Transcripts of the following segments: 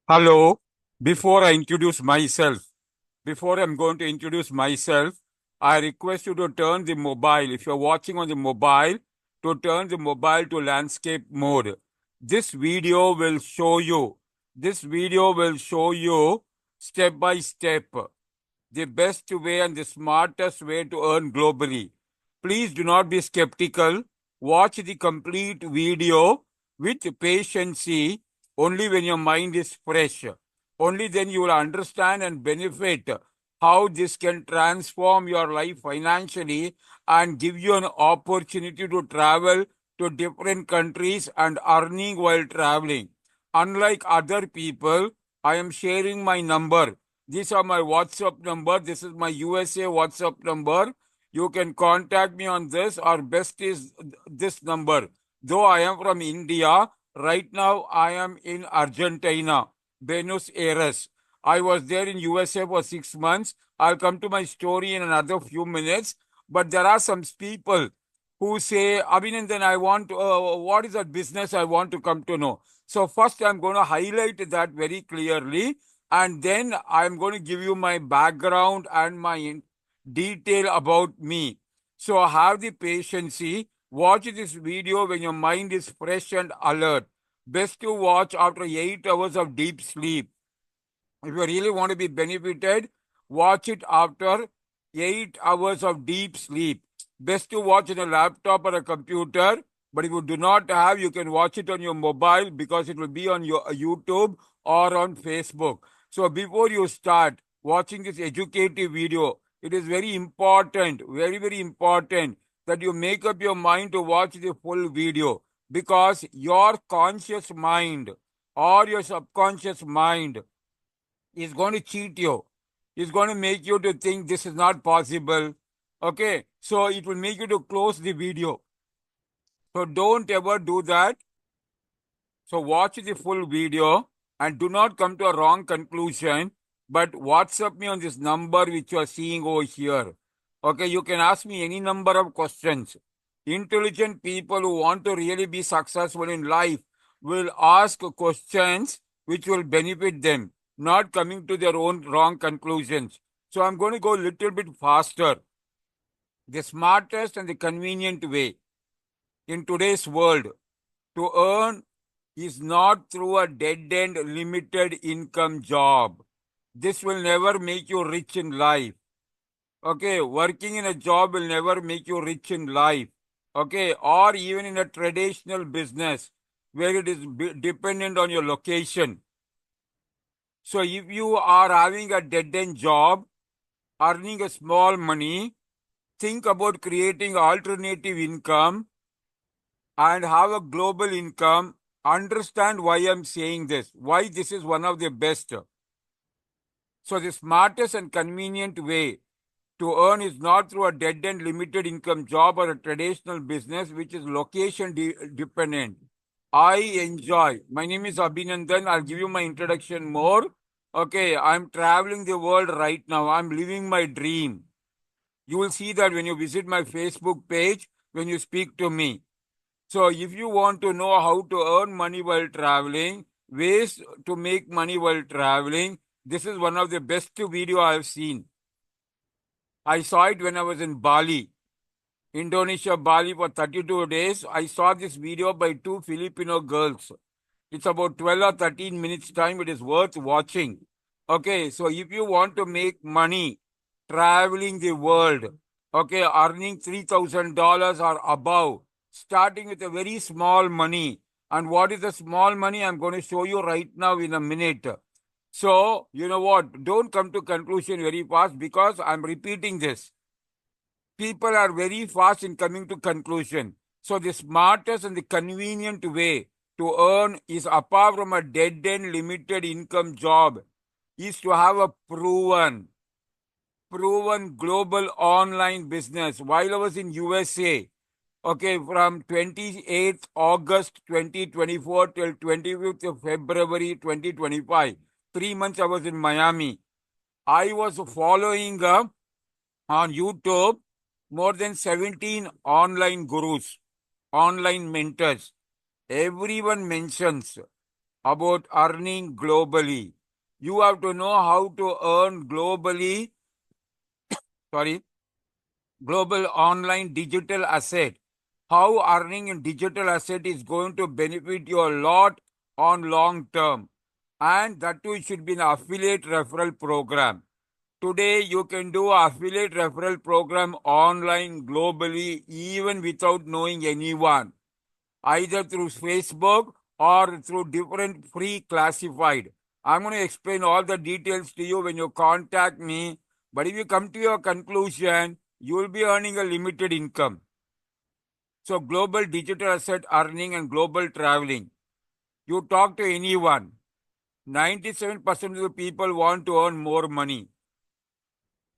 Hello. Before I introduce myself, before I'm going to introduce myself, I request you to turn the mobile, if you're watching on the mobile, to turn the mobile to landscape mode. This video will show you, this video will show you step by step the best way and the smartest way to earn globally. Please do not be skeptical. Watch the complete video with patience only when your mind is fresh. Only then you will understand and benefit how this can transform your life financially and give you an opportunity to travel to different countries and earning while traveling. Unlike other people, I am sharing my number. These are my WhatsApp number. This is my USA WhatsApp number. You can contact me on this, or best is this number. Though I am from India, right now I am in Argentina, Buenos Aires. I was there in USA for 6 months. I'll come to my story in another few minutes. But there are some people who say, Abhinandan, I want, what is that business I want to come to know? So first I'm going to highlight that very clearly, and then I'm going to give you my background and my detail about me. So have the patience. Watch this video when your mind is fresh and alert. Best to watch after 8 hours of deep sleep. If you really want to be benefited, watch it after 8 hours of deep sleep. Best to watch on a laptop or a computer, but if you do not have, you can watch it on your mobile because it will be on your YouTube or on Facebook. So before you start watching this educative video, it is very important, very, very important that you make up your mind to watch the full video, because your conscious mind or your subconscious mind is going to cheat you. It's going to make you to think this is not possible. Okay, so it will make you to close the video. So don't ever do that. So watch the full video and do not come to a wrong conclusion, but WhatsApp me on this number which you are seeing over here. Okay, you can ask me any number of questions. Intelligent people who want to really be successful in life will ask questions which will benefit them, not coming to their own wrong conclusions. So I'm going to go a little bit faster. The smartest and the convenient way in today's world to earn is not through a dead-end limited income job. This will never make you rich in life. Okay, working in a job will never make you rich in life. Okay, or even in a traditional business where it is dependent on your location. So if you are having a dead-end job, earning a small money, think about creating alternative income and have a global income. Understand why I'm saying this, why this is one of the best. So the smartest and convenient way to earn is not through a dead-end limited income job or a traditional business which is location dependent. I enjoy. My name is Abhinandan. I'll give you my introduction more. Okay, I'm traveling the world right now. I'm living my dream. You will see that when you visit my Facebook page, when you speak to me. So if you want to know how to earn money while traveling, ways to make money while traveling, this is one of the best video I have seen. I saw it when I was in Bali, Indonesia, Bali for 32 days. I saw this video by two Filipino girls. It's about 12 or 13 minutes time. It is worth watching. Okay, so if you want to make money traveling the world, okay, earning $3,000 or above, starting with a very small money. And what is the small money? I'm going to show you right now in a minute. So, you know what? Don't come to conclusion very fast because I'm repeating this. People are very fast in coming to conclusion. So the smartest and the convenient way to earn is, apart from a dead-end limited income job, is to have a proven global online business. While I was in USA, okay, from 28th August 2024 till 25th of February 2025, 3 months I was in Miami. I was following on YouTube more than 17 online gurus, online mentors. Everyone mentions about earning globally. You have to know how to earn globally, sorry, global online digital asset. How earning in digital asset is going to benefit you a lot on long term. And that too should be an affiliate referral program. Today, you can do affiliate referral program online globally even without knowing anyone, either through Facebook or through different free classified. I'm going to explain all the details to you when you contact me. But if you come to your conclusion, you will be earning a limited income. So, global digital asset earning and global traveling. You talk to anyone, 97% of the people want to earn more money.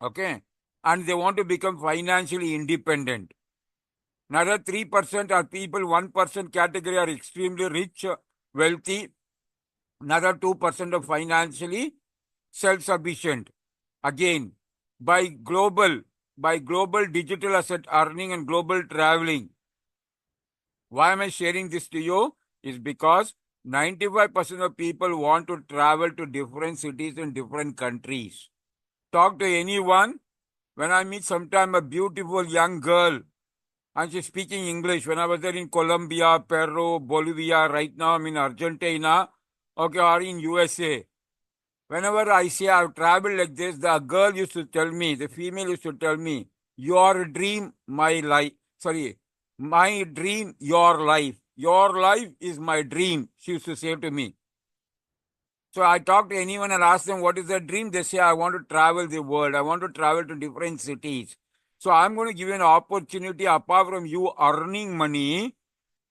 Okay? And they want to become financially independent. Another 3% are people, 1% category are extremely rich, wealthy. Another 2% are financially self-sufficient. Again, by global, by global digital asset earning and global traveling. Why am I sharing this to you? Is because 95% of people want to travel to different cities in different countries. Talk to anyone. When I meet sometime a beautiful young girl and she's speaking English. When I was there in Colombia, Peru, Bolivia, right now I'm in Argentina, okay, or in USA. Whenever I say I've traveled like this, the girl used to tell me, the female used to tell me, your dream, my life. Sorry, my dream, your life. Your life is my dream, she used to say to me. So I talk to anyone and ask them what is their dream. They say, I want to travel the world. I want to travel to different cities. So I'm going to give you an opportunity apart from you earning money.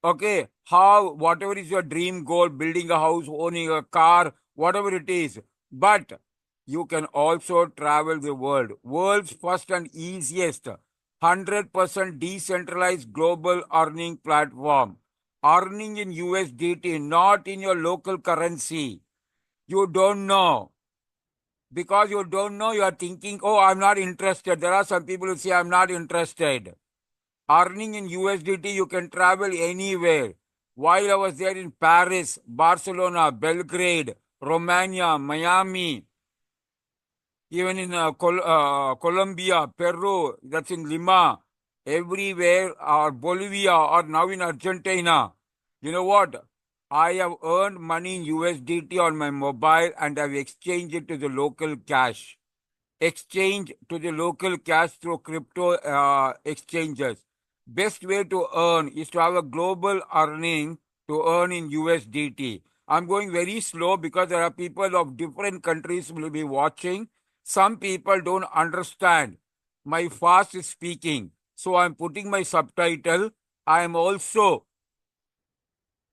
Okay, how, whatever is your dream goal, building a house, owning a car, whatever it is. But you can also travel the world. World's first and easiest 100% decentralized global earning platform. Earning in USDT, not in your local currency. You don't know. Because you don't know, you are thinking, oh, I'm not interested. There are some people who say, I'm not interested. Earning in USDT, you can travel anywhere. While I was there in Paris, Barcelona, Belgrade, Romania, Miami, even in Colombia, Peru, that's in Lima, everywhere, or Bolivia, or now in Argentina. You know what? I have earned money in USDT on my mobile and I've exchanged it to the local cash. Exchange to the local cash through crypto exchanges. Best way to earn is to have a global earning to earn in USDT. I'm going very slow because there are people of different countries will be watching. Some people don't understand my fast speaking. So I'm putting my subtitle. I am also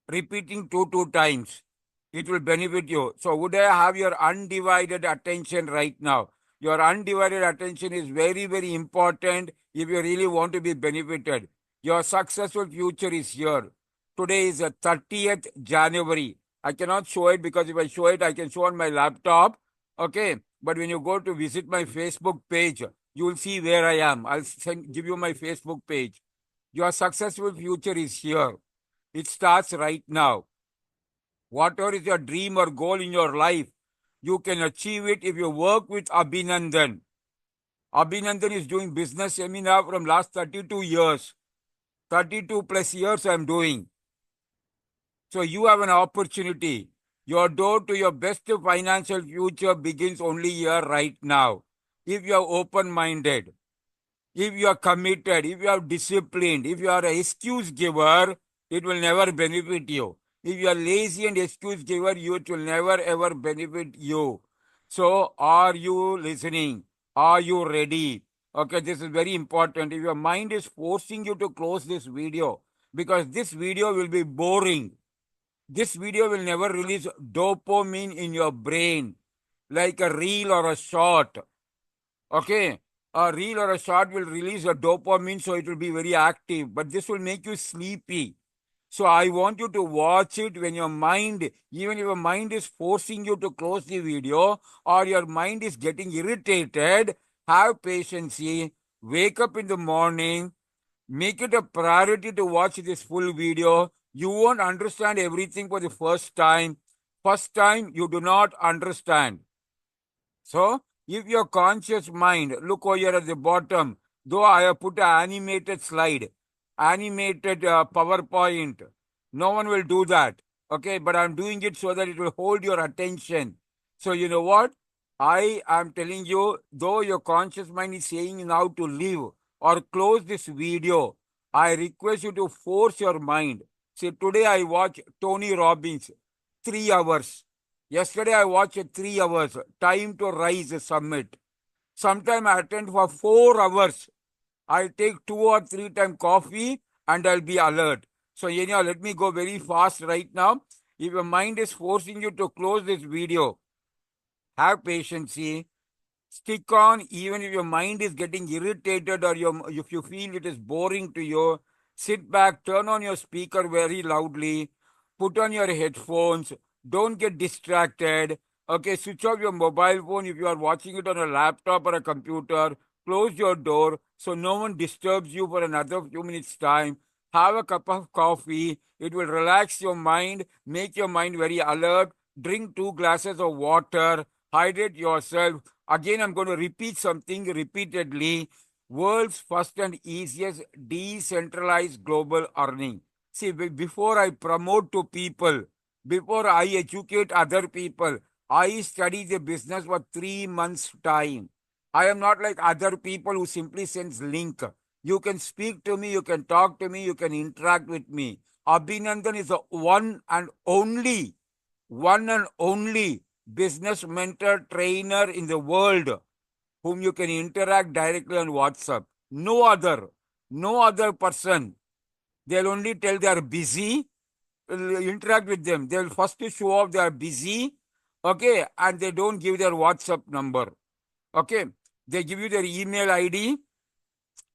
repeating two times. It will benefit you. So would I have your undivided attention right now? Your undivided attention is very, very important if you really want to be benefited. Your successful future is here. Today is the 30th January. I cannot show it because if I show it, I can show on my laptop. Okay. But when you go to visit my Facebook page, you will see where I am. I'll give you my Facebook page. Your successful future is here. It starts right now. Whatever is your dream or goal in your life, you can achieve it if you work with Abhinandan. Abhinandan is doing business seminar from last 32 years. 32 plus years I am doing. So you have an opportunity. Your door to your best financial future begins only here right now. If you are open-minded, if you are committed, if you are disciplined, if you are an excuse giver, it will never benefit you. If you are lazy and excuse giver, it will never ever benefit you. So, are you listening? Are you ready? Okay, this is very important. If your mind is forcing you to close this video, because this video will be boring. This video will never release dopamine in your brain like a reel or a short. Okay, a reel or a short will release a dopamine, so it will be very active, but this will make you sleepy. So I want you to watch it when your mind, even if your mind is forcing you to close the video or your mind is getting irritated, have patience. Wake up in the morning, make it a priority to watch this full video. You won't understand everything for the first time. First time, you do not understand. So, if your conscious mind, look over here at the bottom, though I have put an animated slide, animated PowerPoint, no one will do that. Okay, but I'm doing it so that it will hold your attention. So, you know what? I am telling you, though your conscious mind is saying now to leave or close this video, I request you to force your mind. See, today I watched Tony Robbins, 3 hours. Yesterday I watched 3 hours, Time to Rise Summit. Sometime I attend for 4 hours. I'll take 2 or 3 times coffee and I'll be alert. So anyhow, let me go very fast right now. If your mind is forcing you to close this video, have patience. Stick on even if your mind is getting irritated or if you feel it is boring to you. Sit back, turn on your speaker very loudly, put on your headphones, don't get distracted. Okay, switch off your mobile phone if you are watching it on a laptop or a computer. Close your door so no one disturbs you for another few minutes time. Have a cup of coffee. It will relax your mind, make your mind very alert. Drink 2 glasses of water, hydrate yourself. Again, I'm going to repeat something repeatedly. World's first and easiest decentralized global earning. See, before I promote to people, before I educate other people, I study the business for 3 months' time. I am not like other people who simply sends link. You can speak to me, you can talk to me, you can interact with me. Abhinandan is the one and only business mentor trainer in the world whom you can interact directly on WhatsApp. No other person. They'll only tell they are busy. Interact with them. They'll first show off they are busy. Okay. And they don't give their WhatsApp number. Okay. They give you their email ID,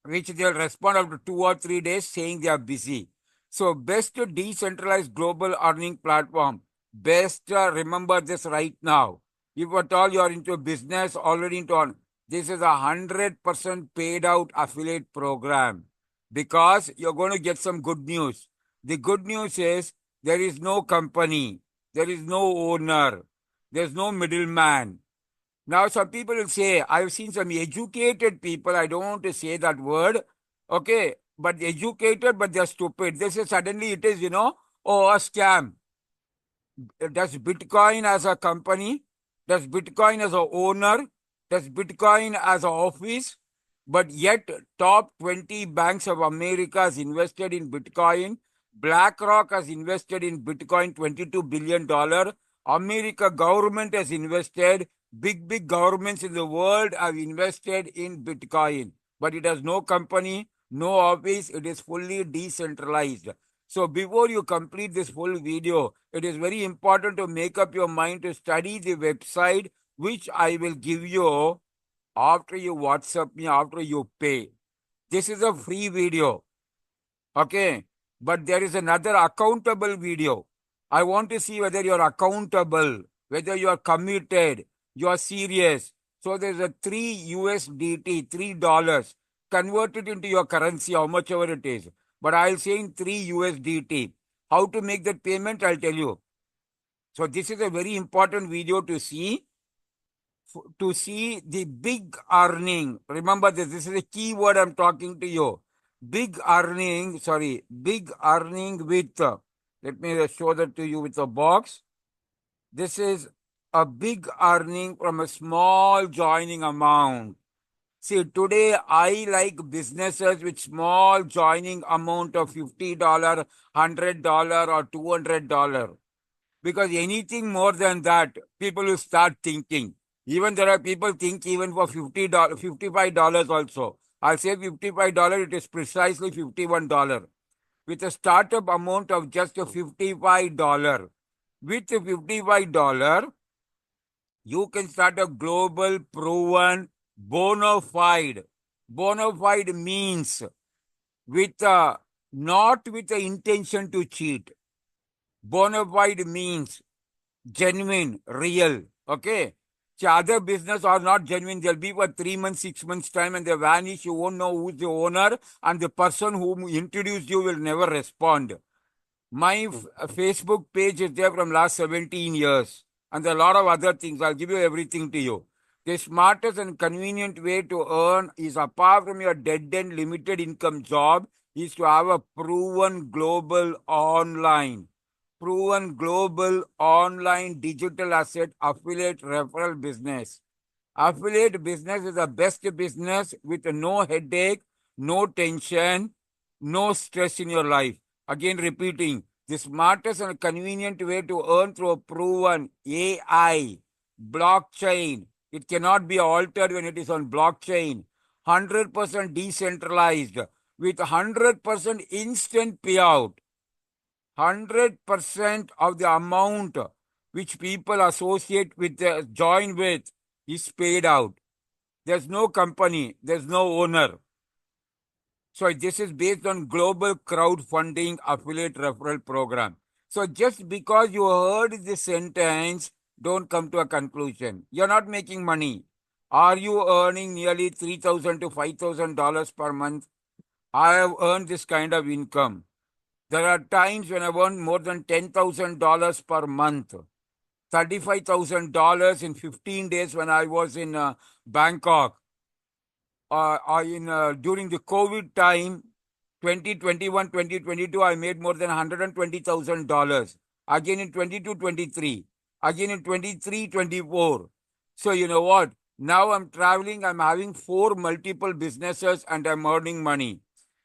which they'll respond after 2 or 3 days saying they are busy. So, best decentralized global earning platform. Best, remember this right now. If at all you are into business, already into on, this is 100% paid out affiliate program because you're going to get some good news. The good news is there is no company, there is no owner, there's no middleman. Now, some people will say, I've seen some educated people, I don't want to say that word, okay, but educated, but they're stupid. They say suddenly it is, oh, a scam. Does Bitcoin as a company? Does Bitcoin as a owner? Does Bitcoin as an office? But yet, top 20 banks of America has invested in Bitcoin. BlackRock has invested in Bitcoin $22 billion. America government has invested. Big governments in the world have invested in Bitcoin. But it has no company, no office. It is fully decentralized. So before you complete this full video, it is very important to make up your mind to study the website which I will give you after you WhatsApp me, after you pay. This is a free video. Okay. But there is another accountable video. I want to see whether you are accountable, whether you are committed, you are serious. So there's a 3 USDT, $3. Convert it into your currency, how much ever it is. But I'll say in 3 USDT. How to make that payment, I'll tell you. So this is a very important video to see the big earning. Remember this is a key word I'm talking to you. Big earning with, let me show that to you with a box. This is a big earning from a small joining amount. See, today I like businesses with small joining amount of $50, $100 or $200. Because anything more than that, people will start thinking. Even there are people think even for $50, $55 also. I'll say $55, it is precisely $51. With a startup amount of just $55. With $55, you can start a global proven bona fide. Bona fide means with not with the intention to cheat. Bona fide means genuine, real. Okay. So other business are not genuine. They'll be for 3 months, 6 months time and they vanish. You won't know who's the owner and the person whom introduced you will never respond. My Facebook page is there from last 17 years. And there are a lot of other things. I'll give you everything to you. The smartest and convenient way to earn is, apart from your dead-end limited income job, is to have a proven global online digital asset affiliate referral business. Affiliate business is the best business with no headache, no tension, no stress in your life. Again, repeating, the smartest and convenient way to earn through a proven AI, blockchain. It cannot be altered when it is on blockchain. 100% decentralized with 100% instant payout. 100% of the amount which people associate with, join with, is paid out. There's no company, there's no owner. So this is based on global crowdfunding affiliate referral program. So just because you heard this sentence, don't come to a conclusion. You're not making money. Are you earning nearly $3,000 to $5,000 per month? I have earned this kind of income. There are times when I've earned more than $10,000 per month. $35,000 in 15 days when I was in Bangkok. During the COVID time, 2021, 2022, I made more than $120,000. Again in 22, 23. Again in 23, 24. So you know what? Now I'm traveling, I'm having 4 multiple businesses and I'm earning money.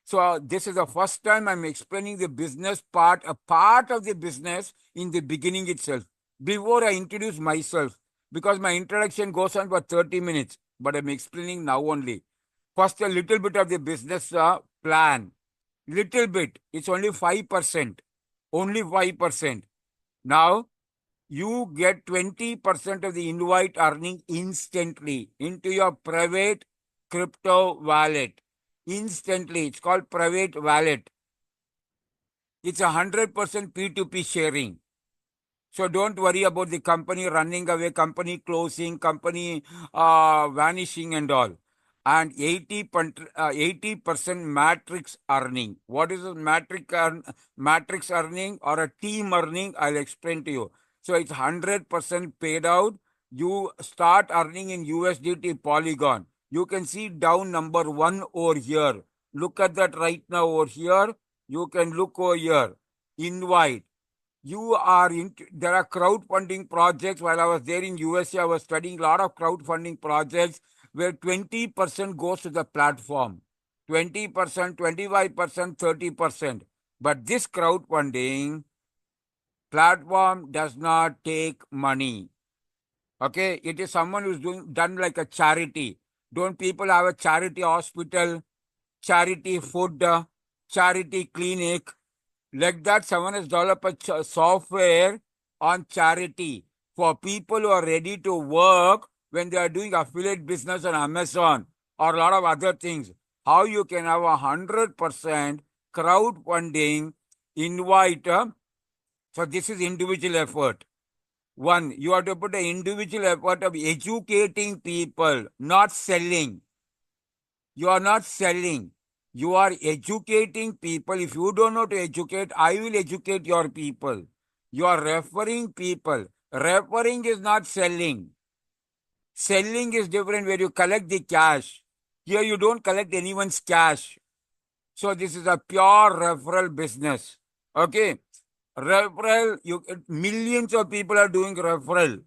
So this is the first time I'm explaining the business part, a part of the business in the beginning itself. Before I introduce myself, because my introduction goes on for 30 minutes, but I'm explaining now only. First, a little bit of the business plan. Little bit. It's only 5%. Only 5%. Now, you get 20% of the invite earning instantly into your private crypto wallet. Instantly. It's called private wallet. It's 100% P2P sharing. So don't worry about the company running away, company closing, company vanishing and all. And 80% matrix earning. What is a matrix earning or a team earning? I'll explain to you. So it's 100% paid out. You start earning in USDT Polygon. You can see down number 1 over here. Look at that right now over here. You can look over here. Invite. There are crowdfunding projects. While I was there in USA, I was studying a lot of crowdfunding projects where 20% goes to the platform. 20%, 25%, 30%. But this crowdfunding platform does not take money. Okay, it is someone who's done like a charity. Don't people have a charity hospital, charity food, charity clinic? Like that, someone has developed a software on charity for people who are ready to work when they are doing affiliate business on Amazon or a lot of other things. How you can have 100% crowdfunding invite. So this is individual effort. One, you have to put an individual effort of educating people, not selling. You are not selling. You are educating people. If you don't know to educate, I will educate your people. You are referring people. Referring is not selling. Selling is different where you collect the cash. Here you don't collect anyone's cash. So this is a pure referral business. Okay. Referral, millions of people are doing referral.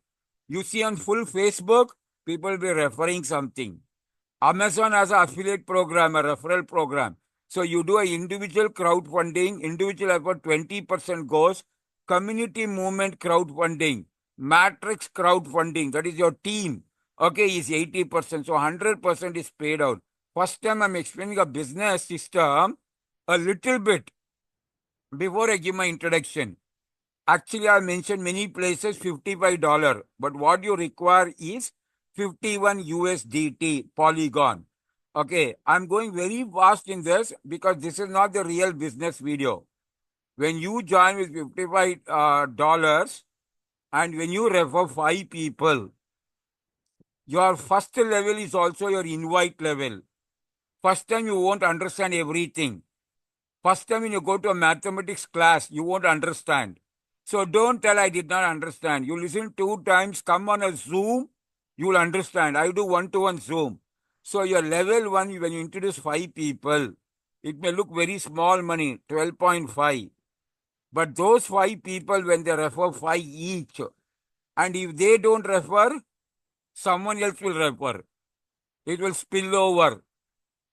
You see on full Facebook, people will be referring something. Amazon has an affiliate program, a referral program. So you do an individual crowdfunding, individual effort 20% goes, community movement crowdfunding, matrix crowdfunding, that is your team, okay, is 80%. So 100% is paid out. First time I'm explaining a business system a little bit before I give my introduction. Actually, I mentioned many places $55, but what you require is 51 USDT Polygon. Okay, I'm going very fast in this because this is not the real business video. When you join with $55 and when you refer 5 people, your first level is also your invite level. First time you won't understand everything. First time when you go to a mathematics class, you won't understand. So don't tell I did not understand. You listen 2 times, come on a Zoom, you will understand. I do one-to-one Zoom. So your level 1, when you introduce 5 people, it may look very small money, 12.5. But those 5 people, when they refer 5 each, and if they don't refer, someone else will refer. It will spill over.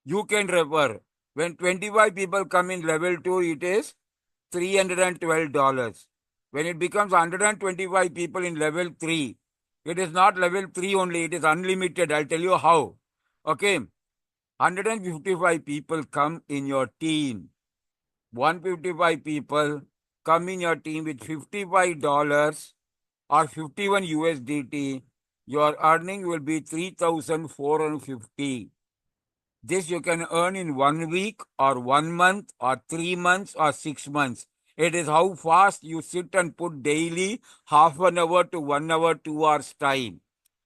You can refer. When 25 people come in level 2, it is $312. When it becomes 125 people in level 3, it is not level 3 only, it is unlimited. I'll tell you how. Okay. 155 people come in your team. 155 people come in your team with $55 or 51 USDT. Your earning will be 3,450. This you can earn in 1 week or 1 month or 3 months or 6 months. It is how fast you sit and put daily half an hour to 1 hour, 2 hours time.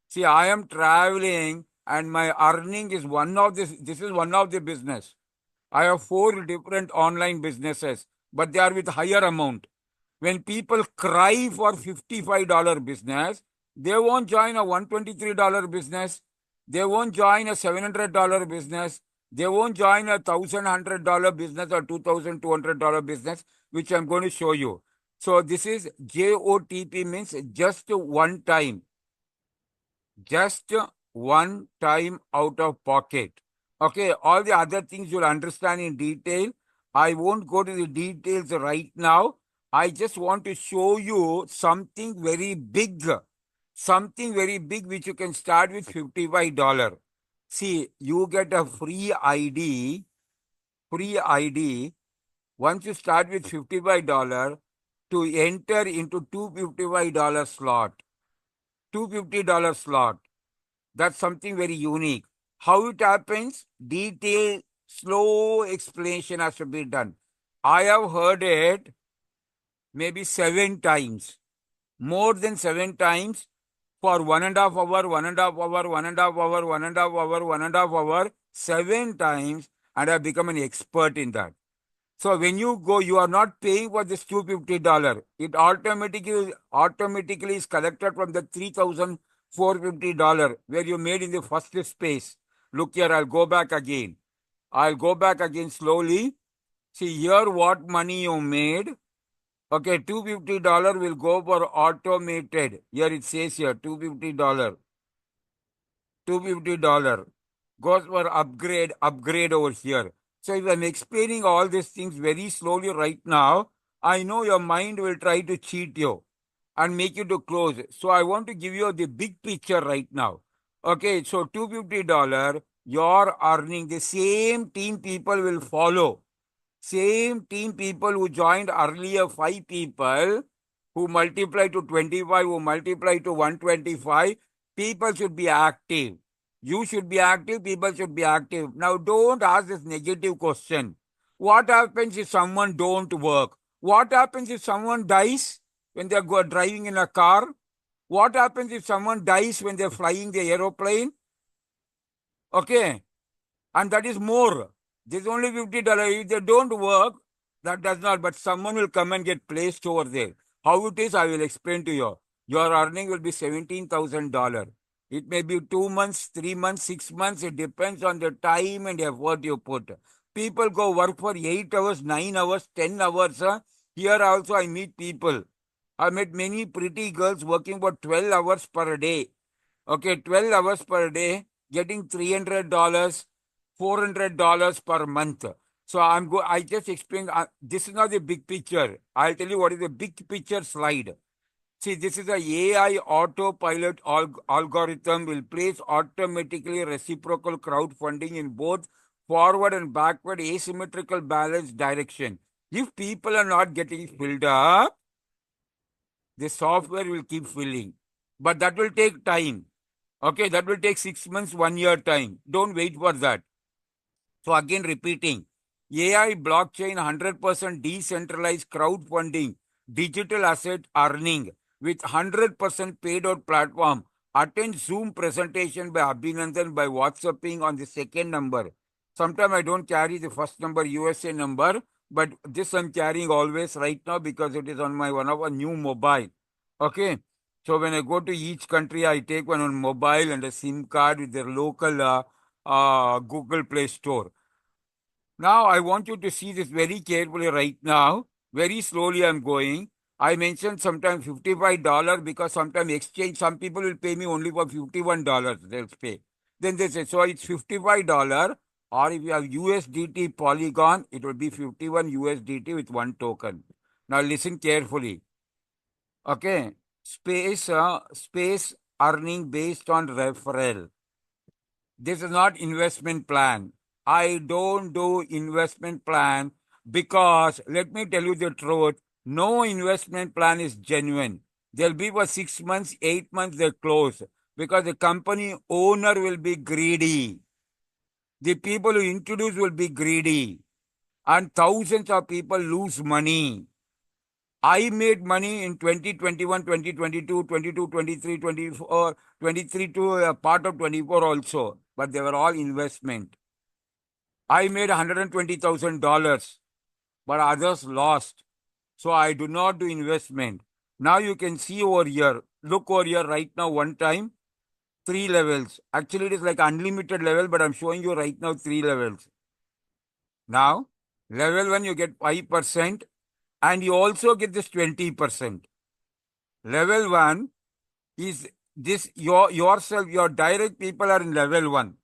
See, I am traveling and my earning is this is one of the business. I have 4 different online businesses, but they are with higher amount. When people cry for $55 business, they won't join a $123 business. They won't join a $700 business. They won't join a $1,100 business or $2,200 business, which I'm going to show you. So this is JOTP, means just one time. Just one time out of pocket. Okay, all the other things you'll understand in detail. I won't go to the details right now. I just want to show you something very big. Something very big which you can start with $55. See, you get a free ID. Free ID. Once you start with $55 to enter into $255 slot. $250 slot. That's something very unique. How it happens? Detailed, slow explanation has to be done. I have heard it maybe 7 times, more than 7 times, for 1.5 hour, 1.5 hour, 1.5 hour, 1.5 hour, 1.5 hour, 7 times, and I've become an expert in that. So when you go, you are not paying for this $250. It automatically is collected from the $3,450 where you made in the first space. Look here, I'll go back again. I'll go back again slowly. See here what money you made. Okay, $250 will go for automated. Here it says here $250. $250 goes for upgrade over here. So if I'm explaining all these things very slowly right now, I know your mind will try to cheat you and make you to close. So I want to give you the big picture right now. Okay, so $250, you're earning. The same team people will follow. Same team people who joined earlier, 5 people, who multiply to 25, who multiply to 125, people should be active. You should be active, people should be active. Now don't ask this negative question. What happens if someone don't work? What happens if someone dies when they're driving in a car? What happens if someone dies when they're flying the aeroplane? Okay. And that is more. This is only $50. If they don't work, that does not. But someone will come and get placed over there. How it is, I will explain to you. Your earning will be $17,000. It may be 2 months, 3 months, 6 months. It depends on the time and effort you put. People go work for 8 hours, 9 hours, 10 hours. Here also I meet people. I met many pretty girls working for 12 hours per day. Okay, 12 hours per day, getting $300, $400 per month. So I just explained, this is not the big picture. I'll tell you what is the big picture slide. See, this is a AI autopilot algorithm will place automatically reciprocal crowdfunding in both forward and backward asymmetrical balance direction. If people are not getting filled up, the software will keep filling. But that will take time. Okay, that will take 6 months, 1 year time. Don't wait for that. So again repeating, AI blockchain 100% decentralized crowdfunding, digital asset earning with 100% paid out platform. Attend Zoom presentation by Abhinandan by WhatsApping on the second number. Sometimes I don't carry the first number, USA number. but this I'm carrying always right now because it is on my one of a new mobile. Okay. So when I go to each country, I take one on mobile and a SIM card with their local Google Play Store. Now I want you to see this very carefully right now. Very slowly I'm going. I mentioned sometimes $55 because sometimes exchange, some people will pay me only for $51, they'll pay. Then they say, so it's $55, or if you have USDT Polygon, it will be 51 USDT with one token. Now listen carefully. Okay. Space earning based on referral. This is not investment plan. I don't do investment plan because let me tell you the truth. No investment plan is genuine. They'll be for 6 months, 8 months, they close because the company owner will be greedy. The people who introduce will be greedy and thousands of people lose money. I made money in 2021, 2022, 22, 23, 24, 23 to a part of 24 also, but they were all investment. I made $120,000, but others lost. So I do not do investment. Now you can see over here, look over here right now one time, 3 levels. Actually, it is like unlimited level, but I'm showing you right now 3 levels. Now, level 1, you get 5%, and you also get this 20%. Level 1 is this yourself, your direct people are in level 1.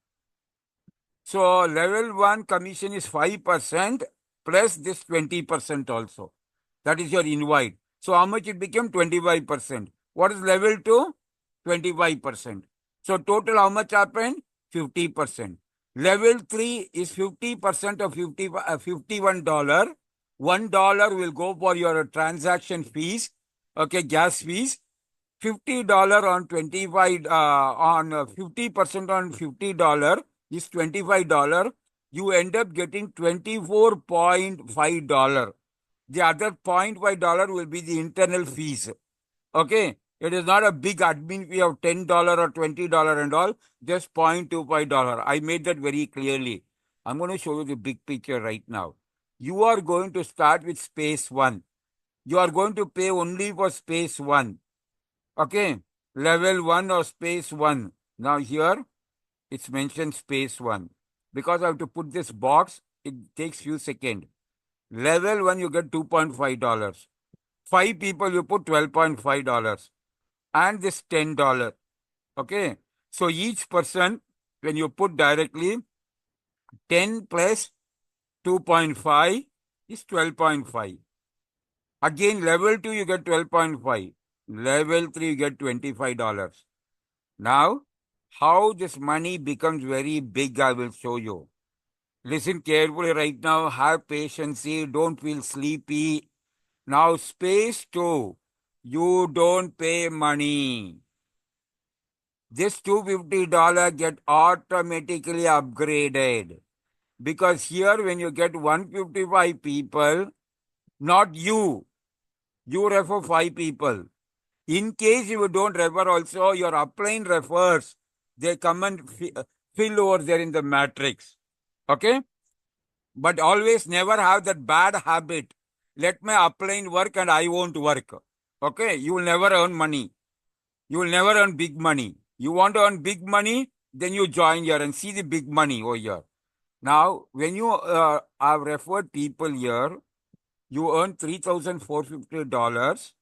So level 1 commission is 5% plus this 20% also. That is your invite. So how much it became? 25%. What is level 2? 25%. So total how much happened? 50%. Level 3 is 50% of $51. $1 will go for your transaction fees, okay, gas fees. $50 on 25 on 50% on $50 is $25. You end up getting $24.5. The other $0.5 will be the internal fees. Okay. It is not a big admin fee of $10 or $20 and all, just $0.25. I made that very clearly. I'm going to show you the big picture right now. You are going to start with space 1. You are going to pay only for space 1. Okay, level 1 or space 1. Now here, it's mentioned space 1. Because I have to put this box, it takes few seconds. Level 1, you get $2.5. 5 people, you put $12.5. And this $10. Okay, so each person, when you put directly, 10 plus 2.5 is 12.5. Again, level 2, you get 12.5. Level 3, you get $25. Now, how this money becomes very big, I will show you. Listen carefully right now. Have patience. Don't feel sleepy. Now, space 2. You don't pay money. This $250 get automatically upgraded. Because here, when you get 155 people, not you refer 5 people. In case you don't refer also, your upline refers. They come and fill over there in the matrix. Okay? But always never have that bad habit. Let my upline work and I won't work. Okay? You will never earn money. You will never earn big money. You want to earn big money, then you join here and see the big money over here. Now, when you have referred people here, you earn $3,450.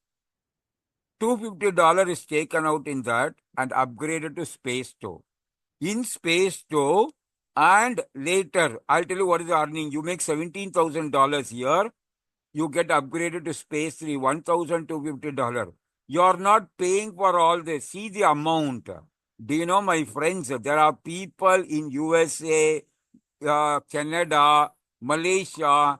$250 is taken out in that and upgraded to space 2. In space 2, and later, I'll tell you what is the earning. You make $17,000 here. You get upgraded to space 3, $1,250. You're not paying for all this. See the amount. Do you know, my friends, there are people in USA, Canada, Malaysia,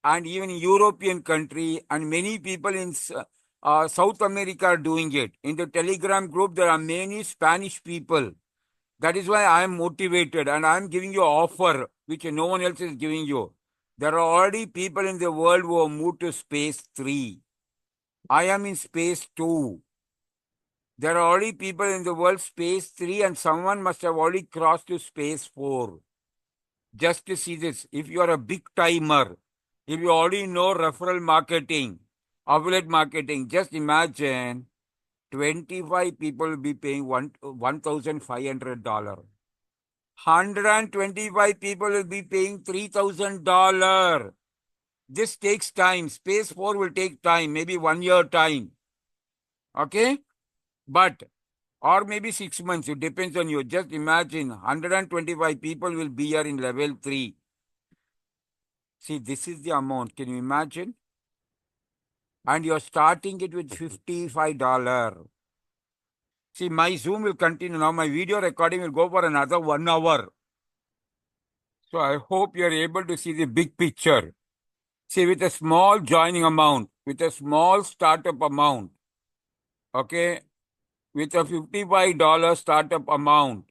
and even European country, and many people in South America are doing it. In the Telegram group, there are many Spanish people. That is why I am motivated and I am giving you an offer which no one else is giving you. There are already people in the world who have moved to space 3. I am in space 2. There are already people in the world space 3 and someone must have already crossed to space 4. Just to see this, if you are a big timer, If you already know referral marketing, affiliate marketing, just imagine 25 people will be paying $1,500. 125 people will be paying $3,000. This takes time. Space 4 will take time, maybe 1 year time. Okay? But, or maybe 6 months, it depends on you. Just imagine 125 people will be here in level 3. See, this is the amount. Can you imagine? And you're starting it with $55. See, my Zoom will continue now. My video recording will go for another 1 hour. So I hope you're able to see the big picture. See, with a small joining amount, with a small startup amount, okay, with a $55 startup amount.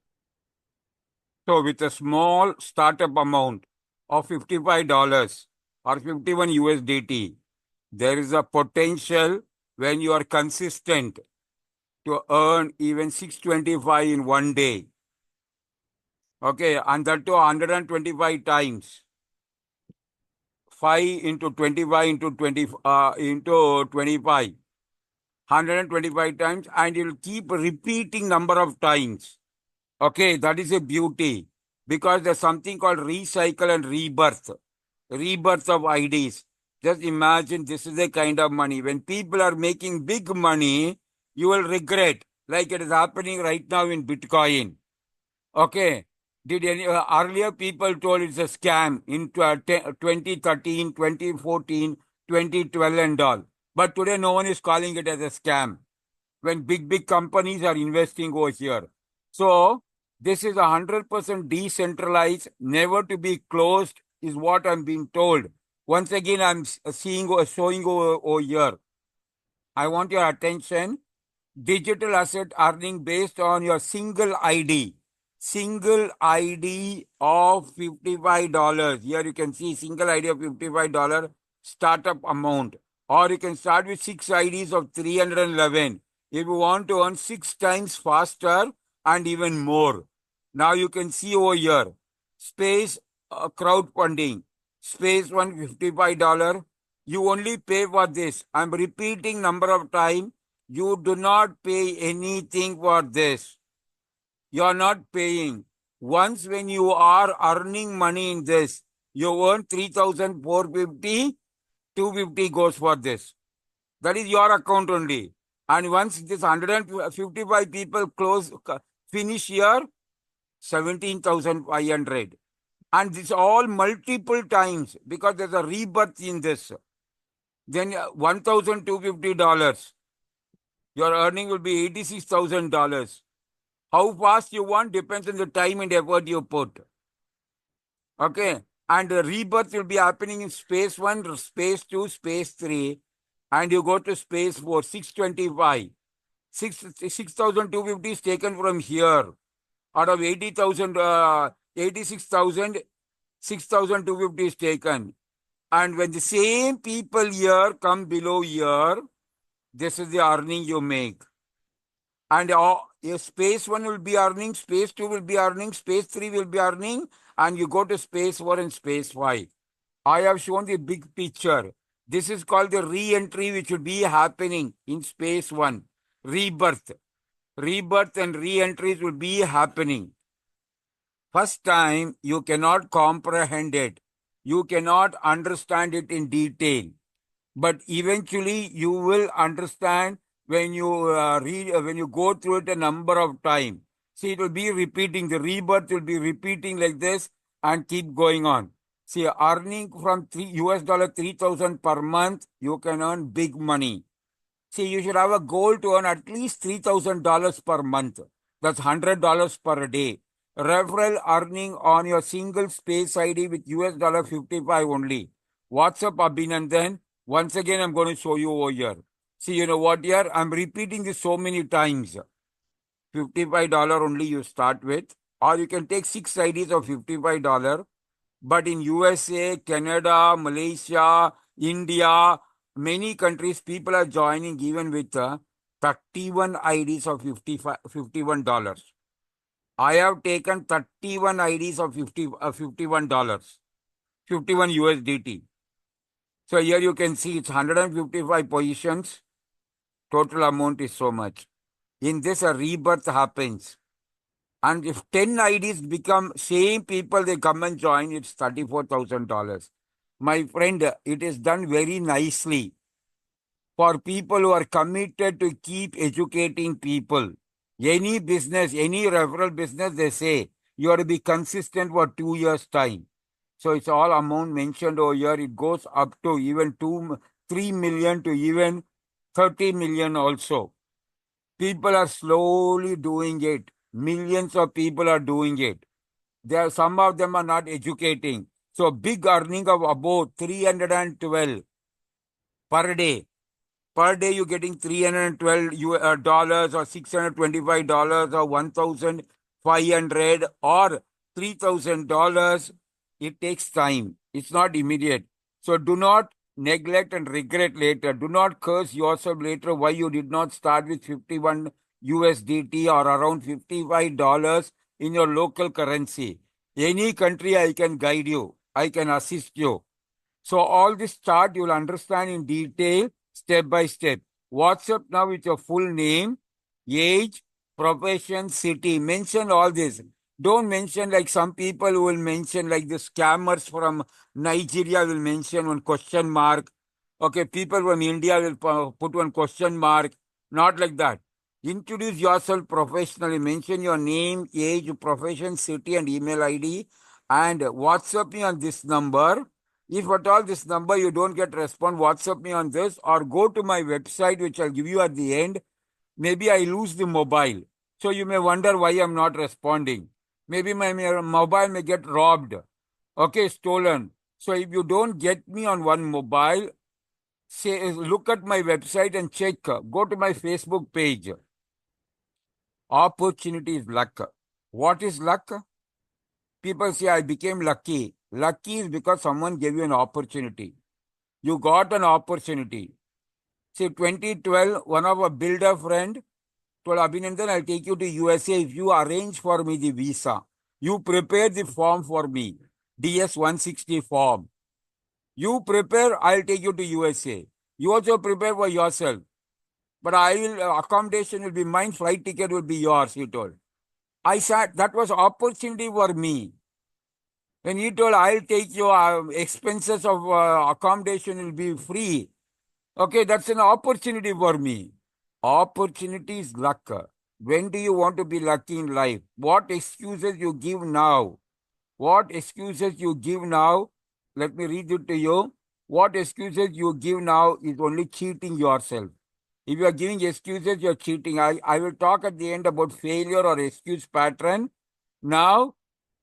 So with a small startup amount of $55 or 51 USDT, there is a potential when you are consistent to earn even 625 in one day. Okay, and that to 125 times. 5 into 25 into 20 into 25. 125 times, and you'll keep repeating number of times. Okay, that is a beauty, because there's something called recycle and rebirth. Rebirth of IDs. Just imagine this is the kind of money. When people are making big money, you will regret, like it is happening right now in Bitcoin. Okay. Did any earlier people told it's a scam in 2013, 2014, 2012 and all. But today no one is calling it as a scam when big companies are investing over here. So this is 100% decentralized, never to be closed is what I'm being told. Once again, I'm showing over here. I want your attention. Digital asset earning based on your single ID. Single ID of $55. Here you can see single ID of $55 startup amount. Or you can start with 6 IDs of 311. If you want to earn 6 times faster and even more. Now you can see over here. Space crowdfunding. Space $155. You only pay for this. I'm repeating number of times. You do not pay anything for this. You are not paying. Once when you are earning money in this, you earn 3,450, 250 goes for this. That is your account only. And once this 155 people finish here, 17,500. And this all multiple times because there's a rebirth in this. Then $1,250. Your earning will be $86,000. How fast you want depends on the time and effort you put. Okay. And the rebirth will be happening in space 1, space 2, space 3. And you go to space 4, 625. 6,250 is taken from here. Out of 80,000, 86,000, 6,250 is taken. And when the same people here come below here, this is the earning you make. And space 1 will be earning, space 2 will be earning, space 3 will be earning, and you go to space 4 and space 5. I have shown the big picture. This is called the re-entry, which will be happening in space 1. Rebirth. Rebirth and re-entries will be happening. First time, you cannot comprehend it. You cannot understand it in detail. But eventually, you will understand when you when you go through it a number of times. See, it will be repeating. The rebirth will be repeating like this and keep going on. See, earning from US dollar 3,000 per month, you can earn big money. See, you should have a goal to earn at least $3,000 per month. That's $100 per day. Referral earning on your single space ID with US dollar 55 only. WhatsApp Abhinandan. Once again, I'm going to show you over here. See, you know what here? I'm repeating this so many times. $55 only you start with. Or you can take 6 IDs of $55. But in USA, Canada, Malaysia, India, many countries, people are joining even with 31 IDs of $51. I have taken 31 IDs of $51, 51 USDT. So here you can see it's 155 positions. Total amount is so much. In this, a rebirth happens. And if 10 IDs become same people, they come and join, it's $34,000. My friend, it is done very nicely for people who are committed to keep educating people. Any business, any referral business, they say you have to be consistent for 2 years' time. So it's all amount mentioned over here. It goes up to even 3 million to even 30 million also. People are slowly doing it. Millions of people are doing it. Some of them are not educating. So big earning of about 312 per day. Per day, you're getting $312 or $625 or 1,500 or $3,000. It takes time. It's not immediate. So do not neglect and regret later. Do not curse yourself later why you did not start with 51 USDT or around $55 in your local currency. Any country, I can guide you. I can assist you. So all this chart you will understand in detail, step by step. WhatsApp now with your full name, age, profession, city. Mention all this. Don't mention like some people who will mention like the scammers from Nigeria will mention one question mark. Okay, people from India will put one question mark. Not like that. Introduce yourself professionally. Mention your name, age, profession, city, and email ID. And WhatsApp me on this number. If at all this number you don't get response, WhatsApp me on this or go to my website, which I'll give you at the end. Maybe I lose the mobile. So you may wonder why I'm not responding. Maybe my mobile may get robbed. Okay, stolen. So if you don't get me on one mobile, say look at my website and check. Go to my Facebook page. Opportunity is luck. What is luck? People say I became lucky. Lucky is because someone gave you an opportunity. You got an opportunity. See, 2012, one of a builder friend told Abhinandan, I'll take you to USA if you arrange for me the visa. You prepare the form for me, DS 160 form. You prepare, I'll take you to USA. You also prepare for yourself. But accommodation will be mine, flight ticket will be yours, he told. I said, that was opportunity for me. When he told, I'll take your expenses of accommodation will be free. Okay, that's an opportunity for me. Opportunity is luck. When do you want to be lucky in life? What excuses you give now? What excuses you give now? Let me read it to you. What excuses you give now is only cheating yourself. If you are giving excuses, you're cheating. I will talk at the end about failure or excuse pattern. Now,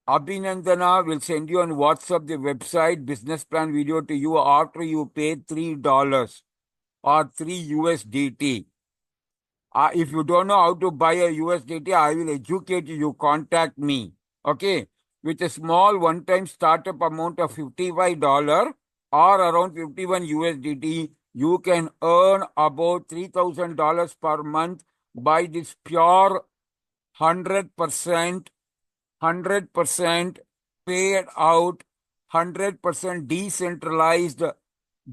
Abhinandana will send you on WhatsApp the website business plan video to you after you pay $3 or 3 USDT. If you don't know how to buy a USDT, I will educate you. You contact me. Okay. With a small one-time startup amount of $55 or around 51 USDT, you can earn about $3,000 per month by this pure 100% paid out, 100% decentralized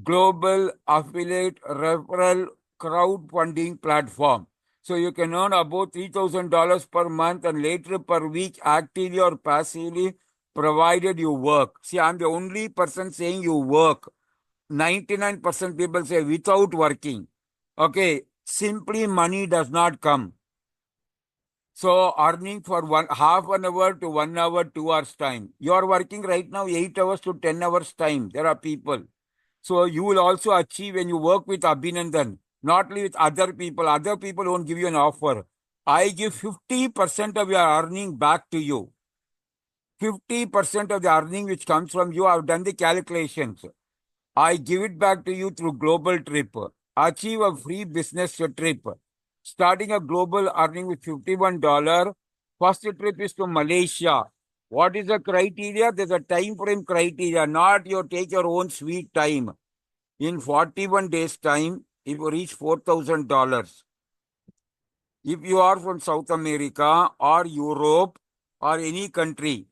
global affiliate referral crowdfunding platform. So you can earn about $3,000 per month and later per week, actively or passively, provided you work. See, I'm the only person saying you work. 99% people say without working. Okay, simply money does not come. So earning for half an hour to 1 hour, 2 hours time. You are working right now 8 hours to 10 hours time. There are people. So you will also achieve when you work with Abhinandan, not only with other people. Other people won't give you an offer. I give 50% of your earning back to you. 50% of the earning which comes from you, I've done the calculations. I give it back to you through global trip. Achieve a free business trip. Starting a global earning with $51. First trip is to Malaysia. What is the criteria? There's a time frame criteria, not you take your own sweet time. In 41 days time, if you reach $4,000. If you are from South America or Europe or any country,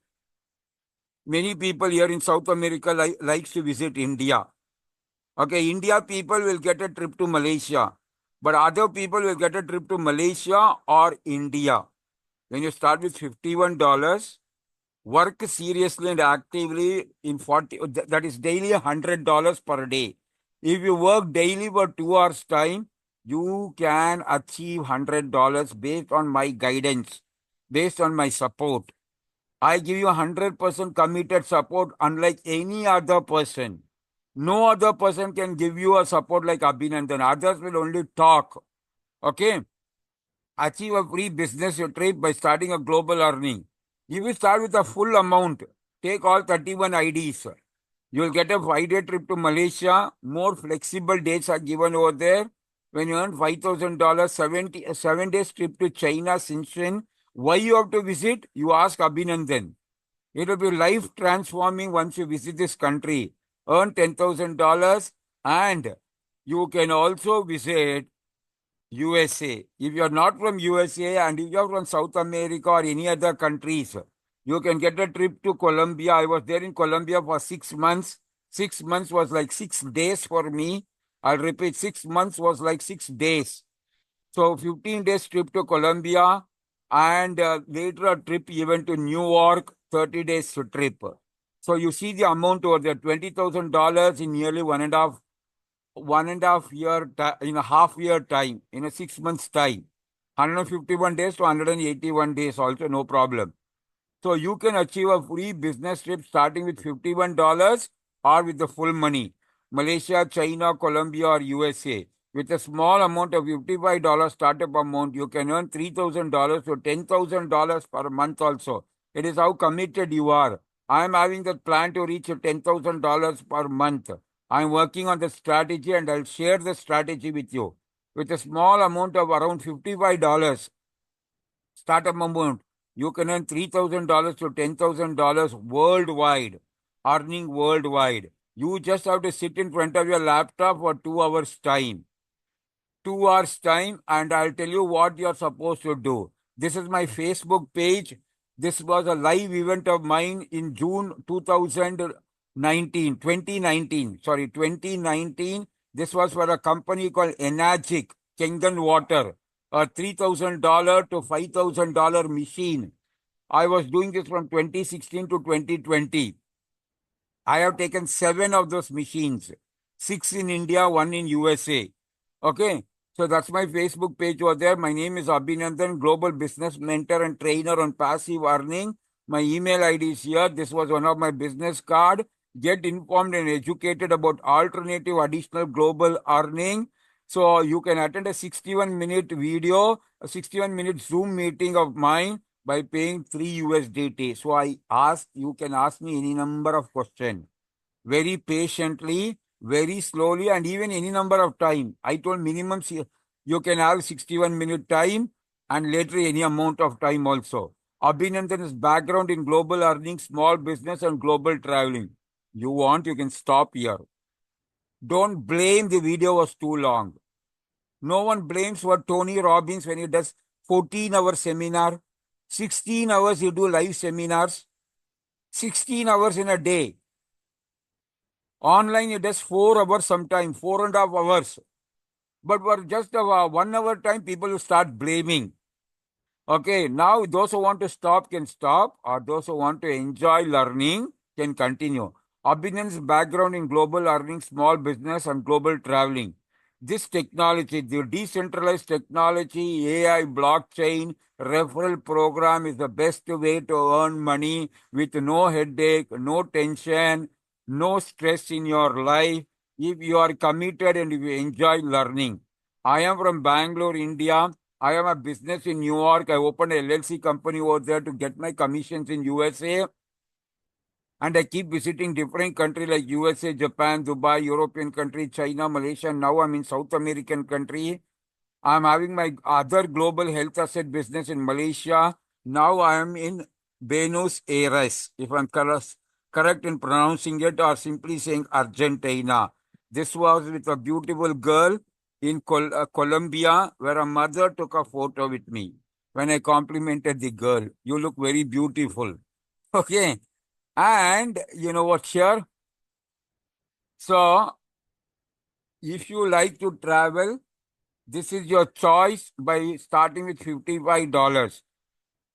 many people here in South America likes to visit India. Okay, India people will get a trip to Malaysia, but other people will get a trip to Malaysia or India. When you start with $51, work seriously and actively in 40, that is daily $100 per day. If you work daily for 2 hours time, you can achieve $100 based on my guidance, based on my support. I give you 100% committed support unlike any other person. No other person can give you a support like Abhinandan. Others will only talk. Okay? Achieve a free business trip by starting a global earning. If you start with a full amount, take all 31 IDs. You will get a 5-day trip to Malaysia. More flexible dates are given over there. When you earn $5,000, 7 days trip to China, Shenzhen. Why you have to visit? You ask Abhinandan. It will be life transforming once you visit this country. Earn $10,000 and you can also visit USA. If you are not from USA and if you are from South America or any other countries, you can get a trip to Colombia. I was there in Colombia for 6 months. 6 months was like 6 days for me. I'll repeat, 6 months was like 6 days. So 15 days trip to Colombia and later a trip even to New York, 30 days trip. So you see the amount over there, $20,000 in nearly 1.5 year, in a half year time, in a 6 months time. 151 days to 181 days also, no problem. So you can achieve a free business trip starting with $51 or with the full money. Malaysia, China, Colombia or USA. With a small amount of $55 startup amount, you can earn $3,000 to $10,000 per month also. It is how committed you are. I am having that plan to reach $10,000 per month. I am working on the strategy and I'll share the strategy with you. With a small amount of around $55 startup amount, you can earn $3,000 to $10,000 worldwide, earning worldwide. You just have to sit in front of your laptop for 2 hours time. 2 hours time, and I'll tell you what you're supposed to do. This is my Facebook page. This was a live event of mine in June 2019. Sorry, 2019. This was for a company called Enagic, Kengan Water, a $3,000 to $5,000 machine. I was doing this from 2016 to 2020. I have taken 7 of those machines, 6 in India, 1 in USA. Okay. So that's my Facebook page over there. My name is Abhinandan, Global Business Mentor and Trainer on Passive Earning. My email ID is here. This was one of my business card. Get informed and educated about alternative additional global earning. So you can attend a 61-minute video, a 61-minute Zoom meeting of mine by paying 3 USDT. So you can ask me any number of questions very patiently, very slowly, and even any number of time. I told minimum you can have 61-minute time and later any amount of time also. Abhinandan's background in global earning, small business, and global traveling. You want, you can stop here. Don't blame the video was too long. No one blames for Tony Robbins when he does 14-hour seminar. 16 hours you do live seminars. 16 hours in a day. Online, it does 4 hours sometimes, 4.5 hours. But for just a 1 hour time, people will start blaming. Okay, now those who want to stop can stop, or those who want to enjoy learning can continue. Abhinan's background in global earning, small business, and global traveling. This technology, the decentralized technology, AI, blockchain, referral program is the best way to earn money with no headache, no tension, no stress in your life if you are committed and if you enjoy learning. I am from Bangalore, India. I have a business in New York. I opened a LLC company over there to get my commissions in USA. And I keep visiting different countries like USA, Japan, Dubai, European country, China, Malaysia. Now I'm in South American country. I'm having my other global health asset business in Malaysia. Now I am in Buenos Aires, if I'm correct in pronouncing it, or simply saying Argentina. This was with a beautiful girl in Colombia, where a mother took a photo with me. When I complimented the girl, you look very beautiful. Okay. And you know what here? So If you like to travel, this is your choice by starting with $55.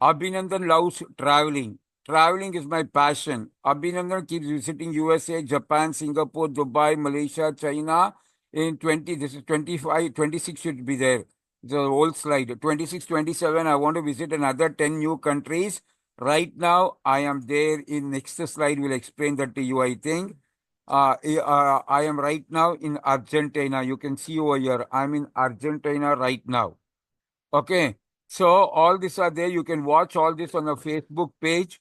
Abhinandan loves traveling. Traveling is my passion. Abhinandan keeps visiting USA, Japan, Singapore, Dubai, Malaysia, China. In 20, this is 25, 26 should be there. The old slide. 26, 27, I want to visit another 10 new countries. Right now, I am there. In next slide, will explain that to you, I think. I am right now in Argentina. You can see over here. I'm in Argentina right now. Okay. So all these are there. You can watch all this on the Facebook page.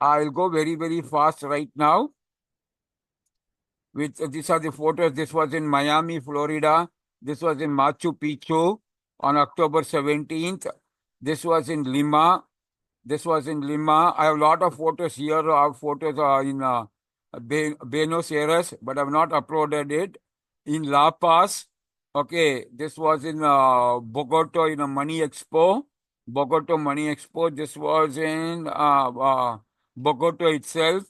I'll go very, very fast right now. With these are the photos. This was in Miami, Florida. This was in Machu Picchu on October 17th. This was in Lima. This was in Lima. I have a lot of photos here. Our photos are in Buenos Aires, but I've not uploaded it. In La Paz. Okay, this was in Bogota in a Money Expo. Bogota Money Expo. This was in Bogota itself,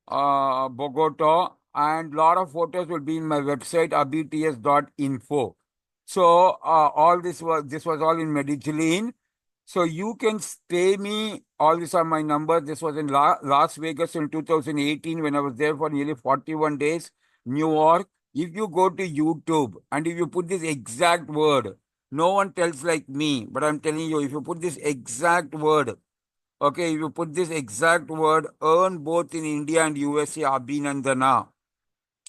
Bogota. And lot of photos will be in my website, abts.info. So all this was all in Medellin. So you can pay me. All these are my numbers. This was in Las Vegas in 2018 when I was there for nearly 41 days. New York. If you go to YouTube and if you put this exact word, no one tells like me, but I'm telling you, if you put this exact word, okay, if you put this exact word, earn both in India and USA, Abhinandana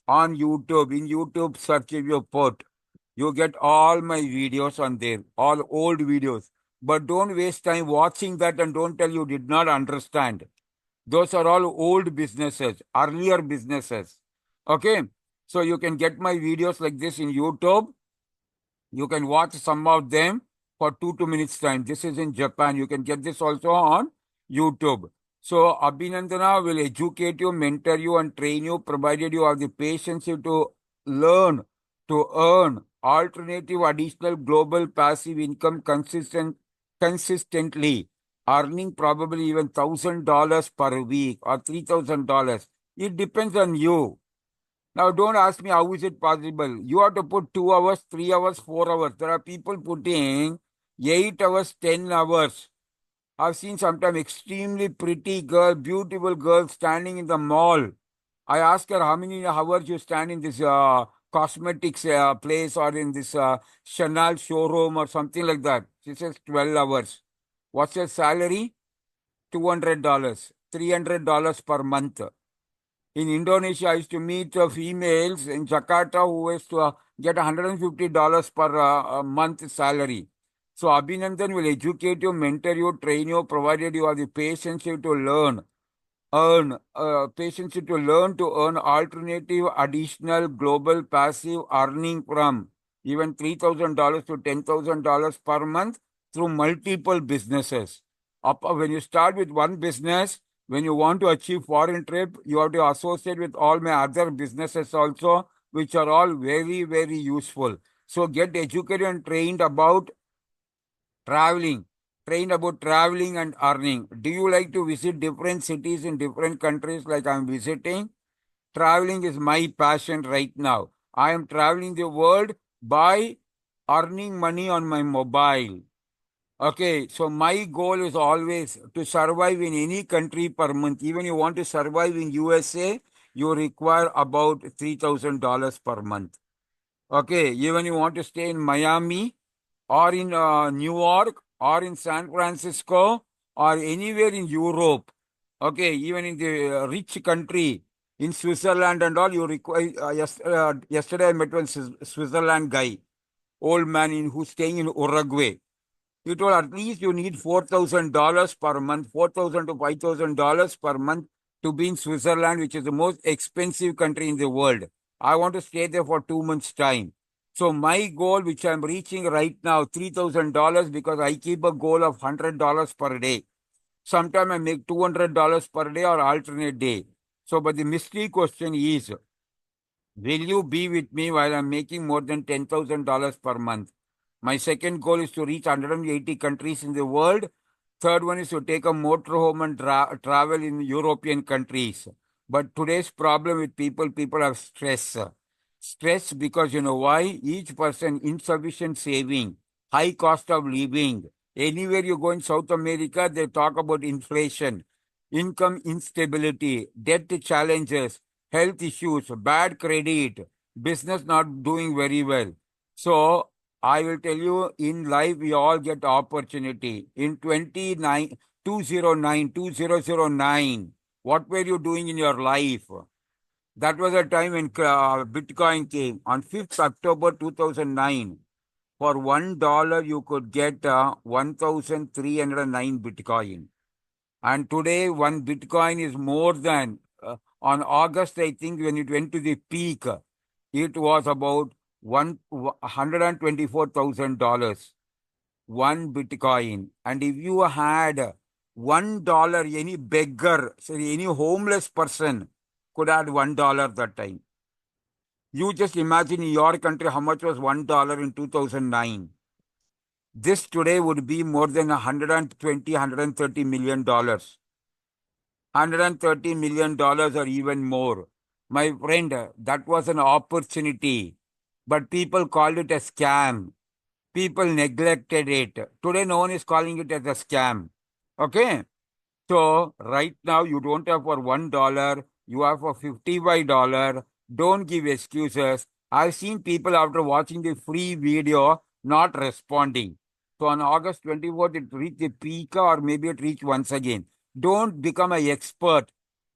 on YouTube. In YouTube, search if you put, you get all my videos on there, all old videos. But don't waste time watching that and don't tell you did not understand. Those are all old businesses, earlier businesses. Okay. So you can get my videos like this in YouTube. You can watch some of them for 2 minutes time. This is in Japan. You can get this also on YouTube. So Abhinandana will educate you, mentor you, and train you, provided you have the patience to learn, to earn alternative additional global passive income consistently, earning probably even $1,000 per week or $3,000. It depends on you. Now, don't ask me how is it possible. You have to put 2 hours, 3 hours, 4 hours. There are people putting 8 hours, 10 hours. I've seen sometimes extremely pretty girl, beautiful girl standing in the mall. I ask her how many hours you stand in this cosmetics place or in this Chanel showroom or something like that. She says 12 hours. What's your salary? $200, $300 per month. In Indonesia, I used to meet females in Jakarta who used to get $150 per month salary. So Abhinandan will educate you, mentor you, train you, provided you have the patience to learn, patience to learn to earn alternative, additional, global, passive earning from even $3,000 to $10,000 per month through multiple businesses. When you start with one business, when you want to achieve foreign trip, you have to associate with all my other businesses also, which are all very, very useful. So get educated and trained about traveling. Trained about traveling and earning. Do you like to visit different cities in different countries like I'm visiting? Traveling is my passion right now. I am traveling the world by earning money on my mobile. Okay, so my goal is always to survive in any country per month. Even you want to survive in USA, you require about $3,000 per month. Okay, even you want to stay in Miami or in New York or in San Francisco or anywhere in Europe. Okay, even in the rich country in Switzerland and all, you require. Yesterday I met one Switzerland guy, old man who's staying in Uruguay. You told at least you need $4,000 per month, $4,000 to $5,000 per month to be in Switzerland, which is the most expensive country in the world. I want to stay there for 2 months' time. So my goal, which I'm reaching right now, $3,000 because I keep a goal of $100 per day. Sometimes I make $200 per day or alternate day. So, but the mystery question is, will you be with me while I'm making more than $10,000 per month? My second goal is to reach 180 countries in the world. Third one is to take a motorhome and travel in European countries. But today's problem with people have stress. Stress because you know why? Each person, insufficient saving, high cost of living. Anywhere you go in South America, they talk about inflation, income instability, debt challenges, health issues, bad credit, business not doing very well. So I will tell you, in life, we all get opportunity. In 2009, what were you doing in your life? That was a time when Bitcoin came on 5th October 2009. For $1, you could get 1,309 Bitcoin. And today, one Bitcoin is more than, on August, I think, when it went to the peak, it was about $124,000, one Bitcoin. And if you had $1, any beggar, sorry, any homeless person could add $1 that time. You just imagine in your country how much was $1 in 2009. This today would be more than 120, $130 million. $130 million or even more. My friend, that was an opportunity, but people called it a scam. People neglected it. Today, no one is calling it as a scam. Okay? So right now you don't have for $1, you have for $55. Don't give excuses. I've seen people after watching the free video not responding. So on August 24th, it reached the peak or maybe it reached once again. Don't become an expert,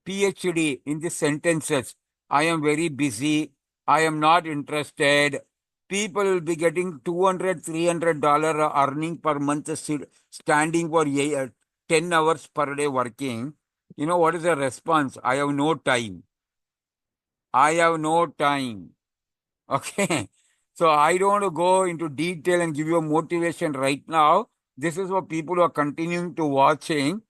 PhD in the sentences. I am very busy. I am not interested. People will be getting $200, $300 earning per month standing for 10 hours per day working. You know what is the response? I have no time. I have no time. Okay. So I don't want to go into detail and give you a motivation right now. This is what people are continuing to watching.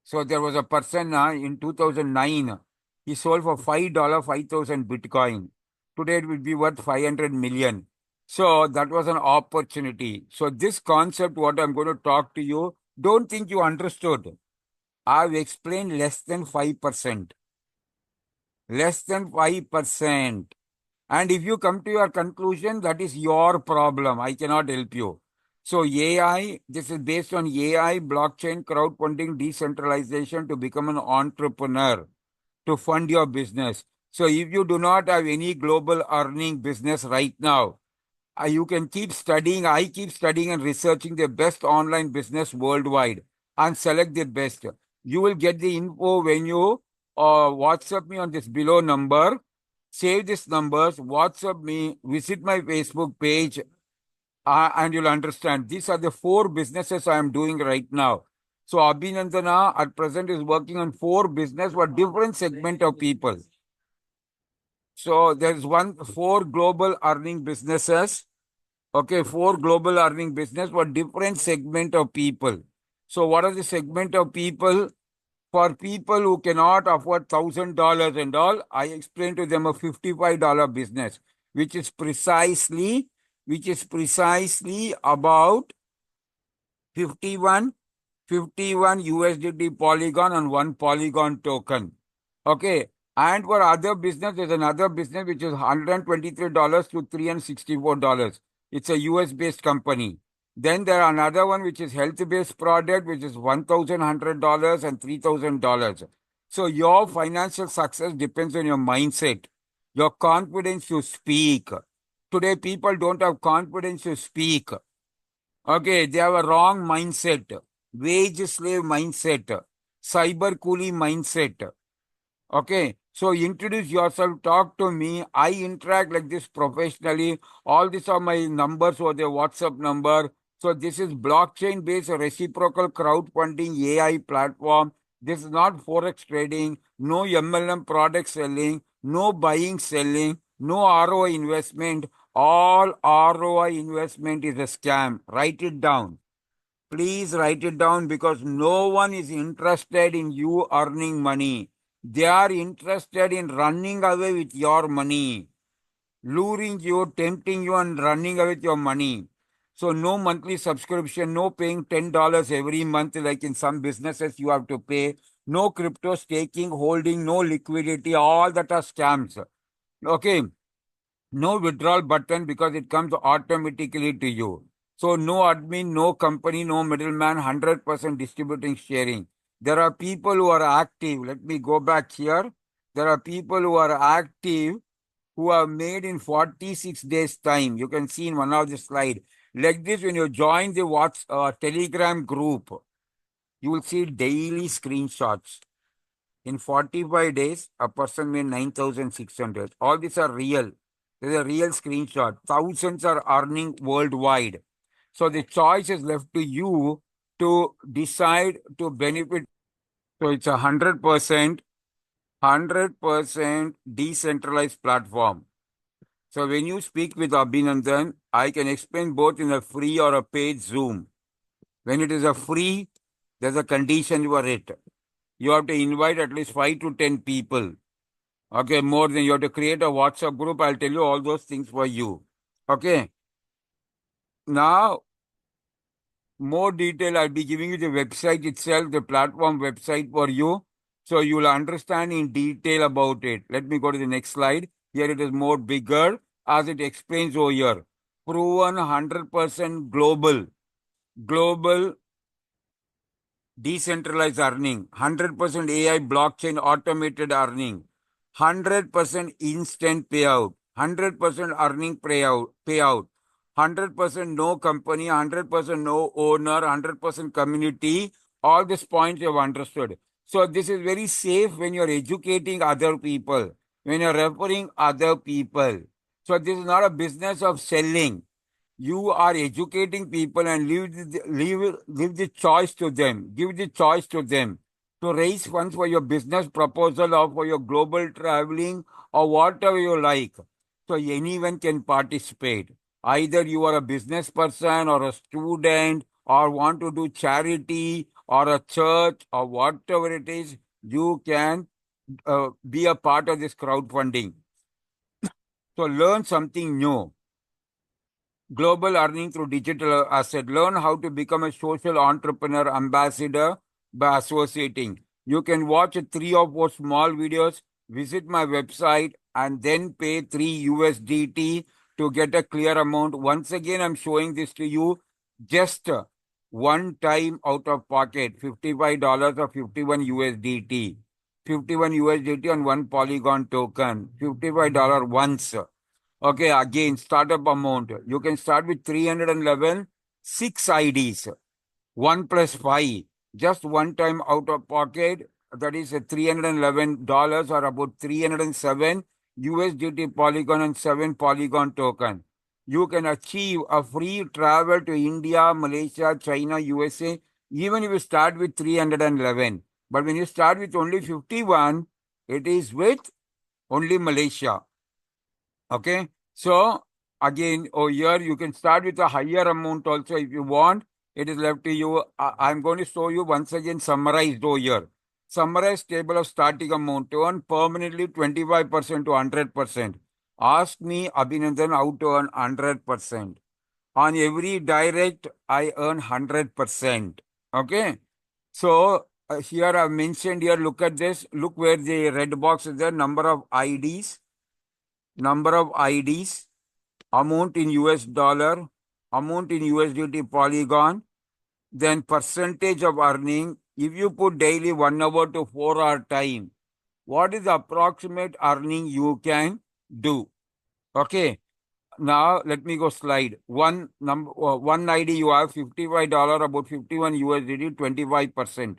So there was a person in 2009, he sold for $5, 5,000 Bitcoin. Today it will be worth 500 million. So that was an opportunity. So this concept, what I'm going to talk to you, don't think you understood. I've explained less than 5%. Less than 5%. And if you come to your conclusion, that is your problem. I cannot help you. So AI, this is based on AI, blockchain, crowdfunding, decentralization to become an entrepreneur, to fund your business. So if you do not have any global earning business right now, you can keep studying. I keep studying and researching the best online business worldwide and select the best. You will get the info when you WhatsApp me on this below number. Save these numbers, WhatsApp me, visit my Facebook page, and you'll understand. These are the 4 businesses I am doing right now. So Abhinandana at present is working on 4 business for different segment of people. So there's 4 global earning businesses. Okay, 4 global earning business for different segment of people. So what are the segment of people? For people who cannot afford $1,000 and all, I explain to them a $55 business, which is precisely about 51 USDT Polygon and 1 Polygon token. Okay. And for other business, there's another business which is $123 to $364. It's a US based company. Then there are another one which is health-based product, which is $1,100 and $3,000. So your financial success depends on your mindset, your confidence to speak. Today, people don't have confidence to speak. Okay, they have a wrong mindset, wage slave mindset, cyber coolie mindset. Okay, so introduce yourself, talk to me. I interact like this professionally. All these are my numbers or the WhatsApp number. So this is blockchain based reciprocal crowdfunding AI platform. This is not forex trading, no MLM product selling, no buying, selling, no ROI investment. All ROI investment is a scam. Write it down. Please write it down because no one is interested in you earning money. They are interested in running away with your money, luring you, tempting you, and running away with your money. So, no monthly subscription, no paying $10 every month, like in some businesses you have to pay, no crypto staking, holding, no liquidity, all that are scams. Okay. No withdrawal button because it comes automatically to you. So no admin, no company, no middleman, 100% distributing sharing. There are people who are active. Let me go back here. There are people who are active who are made in 46 days time. You can see in one of the slide. Like this, when you join the Telegram group, you will see daily screenshots. In 45 days, a person made 9,600. All these are real. There's a real screenshot. Thousands are earning worldwide. So the choice is left to you to decide to benefit. So it's 100% decentralized platform. So when you speak with Abhinandan, I can explain both in a free or a paid Zoom. When it is a free, there's a condition for it. You have to invite at least 5 to 10 people. Okay, more than you have to create a WhatsApp group. I'll tell you all those things for you. Okay. Now, more detail, I'll be giving you the website itself, the platform website for you. So you'll understand in detail about it. Let me go to the next slide. Here it is more bigger as it explains over here. Proven 100% global decentralized earning, 100% AI blockchain automated earning, 100% instant payout, 100% earning payout, 100% no company, 100% no owner, 100% community. All these points you have understood. So this is very safe when you're educating other people, when you're referring other people. So this is not a business of selling. You are educating people and leave the choice to them. Give the choice to them to raise funds for your business proposal or for your global traveling or whatever you like. So anyone can participate. Either you are a business person or a student or want to do charity or a church or whatever it is, you can be a part of this crowdfunding. So learn something new. Global earning through digital asset. Learn how to become a social entrepreneur ambassador by associating. You can watch 3 or 4 small videos, visit my website, and then pay 3 USDT to get a clear amount. Once again, I'm showing this to you just one time out of pocket, $55 or 51 USDT. 51 USDT on one Polygon token, $55 once. Okay, again, startup amount. You can start with 311, 6 IDs, 1 plus 5, just one time out of pocket. That is $311 or about 307 USDT Polygon and 7 Polygon token. You can achieve a free travel to India, Malaysia, China, USA, even if you start with 311. But when you start with only 51, it is with only Malaysia. Okay. So again, over here, you can start with a higher amount also if you want. It is left to you. I'm going to show you once again summarized over here. Summarized table of starting amount to earn permanently 25% to 100%. Ask me, Abhinandan, how to earn 100%. On every direct, I earn 100%. Okay. So here I've mentioned here, look at this. Look where the red box is there, number of IDs, amount in US dollar, amount in USDT Polygon, then percentage of earning. If you put daily 1 hour to 4 hour time, what is the approximate earning you can do? Okay. Now let me go slide. One ID you have $55, about 51 USDT, 25%.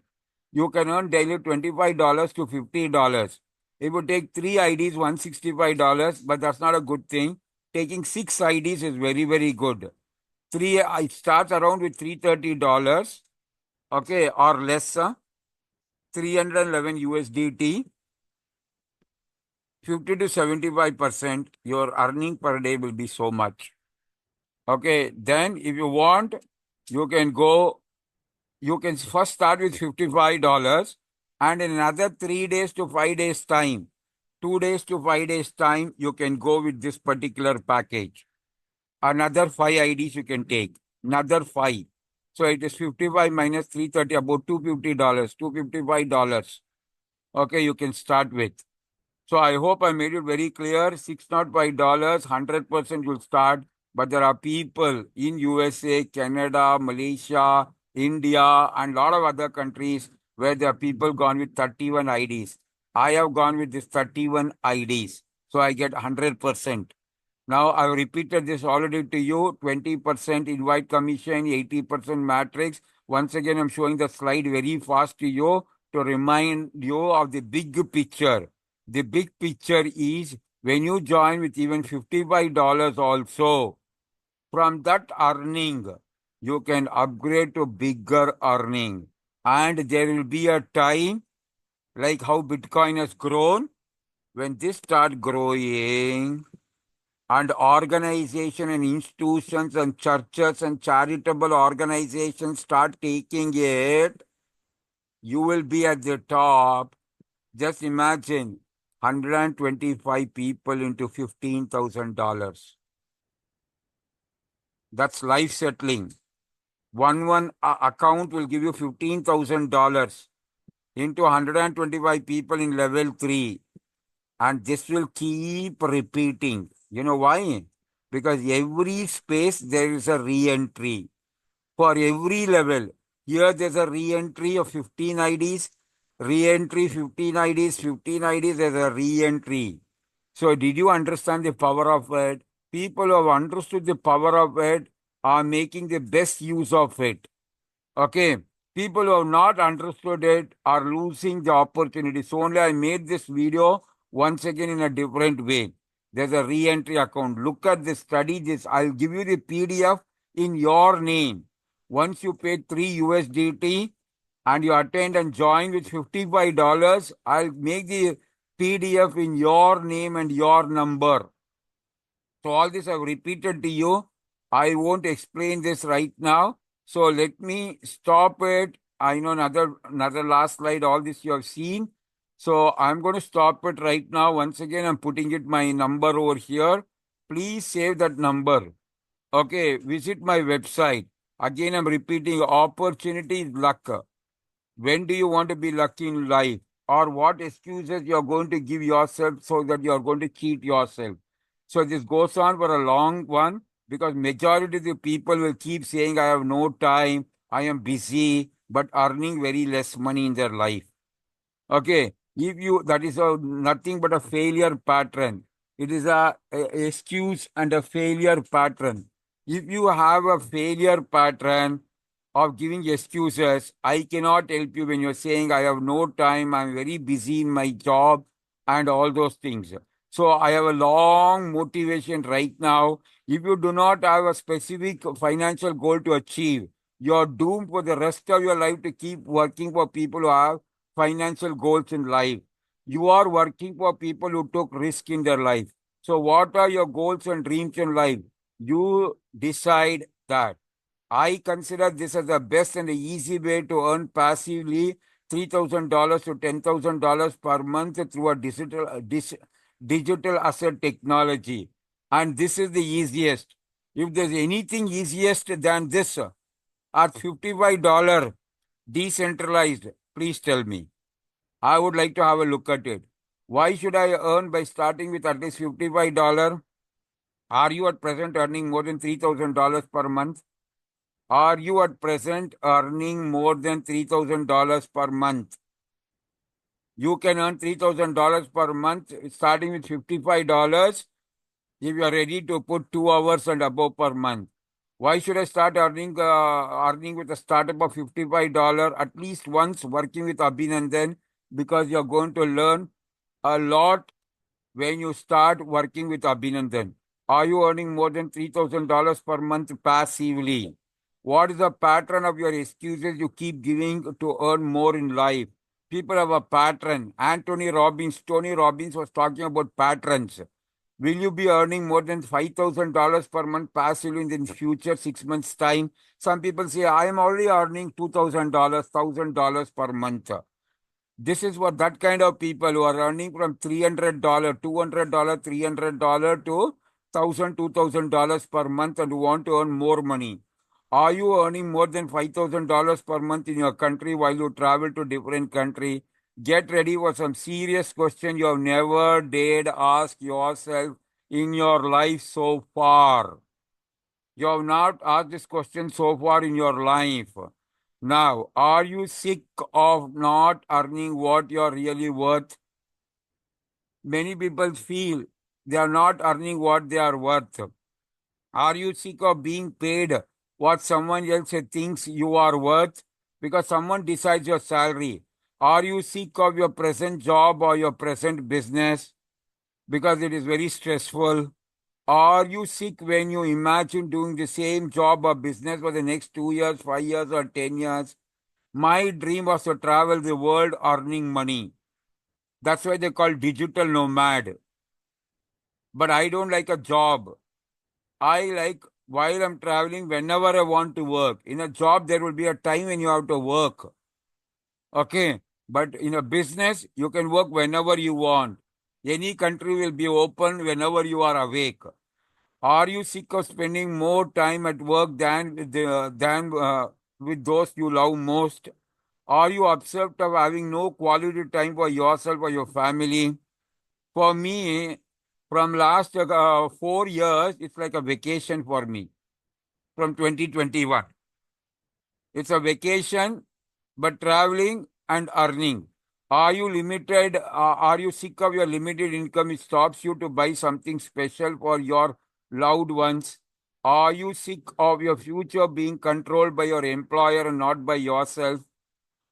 You can earn daily $25 to $50. If you take 3 IDs, $165, but that's not a good thing. Taking 6 IDs is very, very good. It starts around with $330, okay, or less, 311 USDT, 50 to 75%. Your earning per day will be so much. Okay, then if you want, you can first start with $55 and in another 3 days to 5 days time, 2 days to 5 days time, you can go with this particular package. Another 5 IDs you can take, another 5. So it is 55 minus 330, about $250, $255. Okay, you can start with. So I hope I made it very clear. $605, 100% will start. But there are people in USA, Canada, Malaysia, India, and a lot of other countries where there are people gone with 31 IDs. I have gone with this 31 IDs. So I get 100%. Now I've repeated this already to you. 20% invite commission, 80% matrix. Once again, I'm showing the slide very fast to you to remind you of the big picture. The big picture is when you join with even $55 also, from that earning, you can upgrade to bigger earning. And there will be a time like how Bitcoin has grown. When this start growing, and organization and institutions and churches and charitable organizations start taking it, you will be at the top. Just imagine 125 people into $15,000. That's life settling. One account will give you $15,000 into 125 people in level 3. And this will keep repeating. You know why? Because every space there is a re-entry. For every level, here there's a re-entry of 15 IDs, re-entry 15 IDs, 15 IDs, there's a re-entry. So did you understand the power of it? People who have understood the power of it are making the best use of it. Okay. People who have not understood it are losing the opportunity. So only I made this video once again in a different way. There's a re-entry account. Look at this, study this. I'll give you the PDF in your name. Once you pay 3 USDT and you attend and join with $55, I'll make the PDF in your name and your number. So all this I've repeated to you. I won't explain this right now. So let me stop it. I know another last slide. All this you have seen. So I'm going to stop it right now. Once again, I'm putting it my number over here. Please save that number. Okay, visit my website. Again, I'm repeating, opportunity is luck. When do you want to be lucky in life? Or what excuses you are going to give yourself so that you are going to cheat yourself? So this goes on for a long one because majority of the people will keep saying, I have no time, I am busy, but earning very less money in their life. Okay, if you, that is nothing but a failure pattern. It is a excuse and a failure pattern. If you have a failure pattern of giving excuses, I cannot help you when you're saying, I have no time, I'm very busy in my job, and all those things. So I have a long motivation right now. If you do not have a specific financial goal to achieve, you're doomed for the rest of your life to keep working for people who have financial goals in life. You are working for people who took risk in their life. So what are your goals and dreams in life? You decide that. I consider this as the best and the easy way to earn passively $3,000 to $10,000 per month through a digital asset technology. And this is the easiest. If there's anything easiest than this at $55 decentralized, please tell me. I would like to have a look at it. Why should I earn by starting with at least $55? Are you at present earning more than $3,000 per month? Are you at present earning more than $3,000 per month? You can earn $3,000 per month starting with $55 if you are ready to put 2 hours and above per month. Why should I start earning with a startup of $55 at least once working with Abhinandan? Because you're going to learn a lot when you start working with Abhinandan. Are you earning more than $3,000 per month passively? What is the pattern of your excuses you keep giving to earn more in life? People have a pattern. Tony Robbins was talking about patterns. Will you be earning more than $5,000 per month passively in the future 6 months' time? Some people say, I am already earning $2,000, $1,000 per month. This is what that kind of people who are earning from $300, $200, $300 to $1,000, $2,000 per month and who want to earn more money. Are you earning more than $5,000 per month in your country while you travel to different country? Get ready for some serious question you have never dared ask yourself in your life so far. You have not asked this question so far in your life. Now, are you sick of not earning what you are really worth? Many people feel they are not earning what they are worth. Are you sick of being paid what someone else thinks you are worth? Because someone decides your salary. Are you sick of your present job or your present business? Because it is very stressful. Are you sick when you imagine doing the same job or business for the next 2 years, 5 years, or 10 years? My dream was to travel the world earning money. That's why they call digital nomad. But I don't like a job. I like while I'm traveling, whenever I want to work. In a job, there will be a time when you have to work. Okay. But in a business, you can work whenever you want. Any country will be open whenever you are awake. Are you sick of spending more time at work than with those you love most? Are you upset of having no quality time for yourself or your family? For me, from last 4 years, it's like a vacation for me from 2021. It's a vacation, but traveling and earning. Are you limited? Are you sick of your limited income? It stops you to buy something special for your loved ones. Are you sick of your future being controlled by your employer and not by yourself?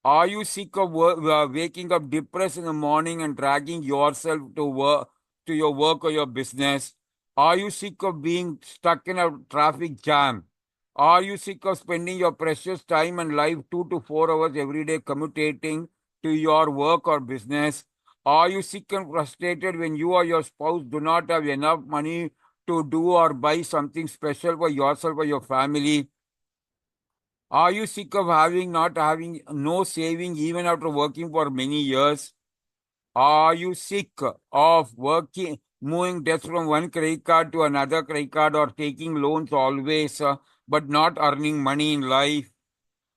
Are you sick of waking up depressed in the morning and dragging yourself to work, to your work or your business? Are you sick of being stuck in a traffic jam? Are you sick of spending your precious time and life 2 to 4 hours every day commuting to your work or business? Are you sick and frustrated when you or your spouse do not have enough money to do or buy something special for yourself or your family? Are you sick of not having no saving even after working for many years? Are you sick of moving debts from one credit card to another credit card or taking loans always, but not earning money in life?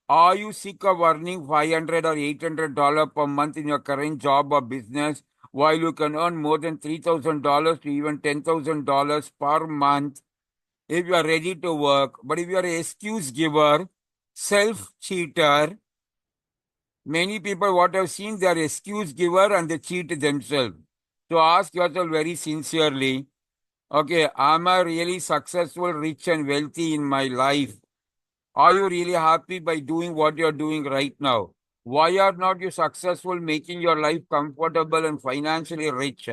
Are you sick of earning $500 or $800 per month in your current job or business while you can earn more than $3,000 to even $10,000 per month if you are ready to work? But if you are an excuse giver, self cheater, many people, what I've seen, they are excuse giver and they cheat themselves. So ask yourself very sincerely, okay, am I really successful, rich, and wealthy in my life? Are you really happy by doing what you're doing right now? Why are not you successful making your life comfortable and financially rich?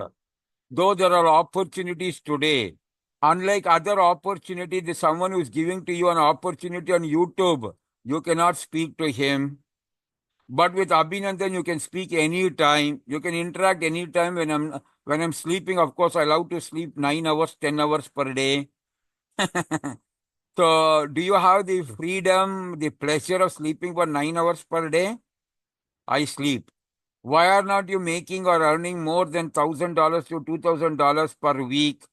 Though there are opportunities today, unlike other opportunities, there's someone who's giving to you an opportunity on YouTube. You cannot speak to him. But with Abhinandan, you can speak anytime. You can interact anytime when I'm sleeping. Of course, I love to sleep 9 hours, 10 hours per day. So, do you have the freedom, the pleasure of sleeping for 9 hours per day? I sleep. Why are not you making or earning more than $1,000 to $2,000 per week?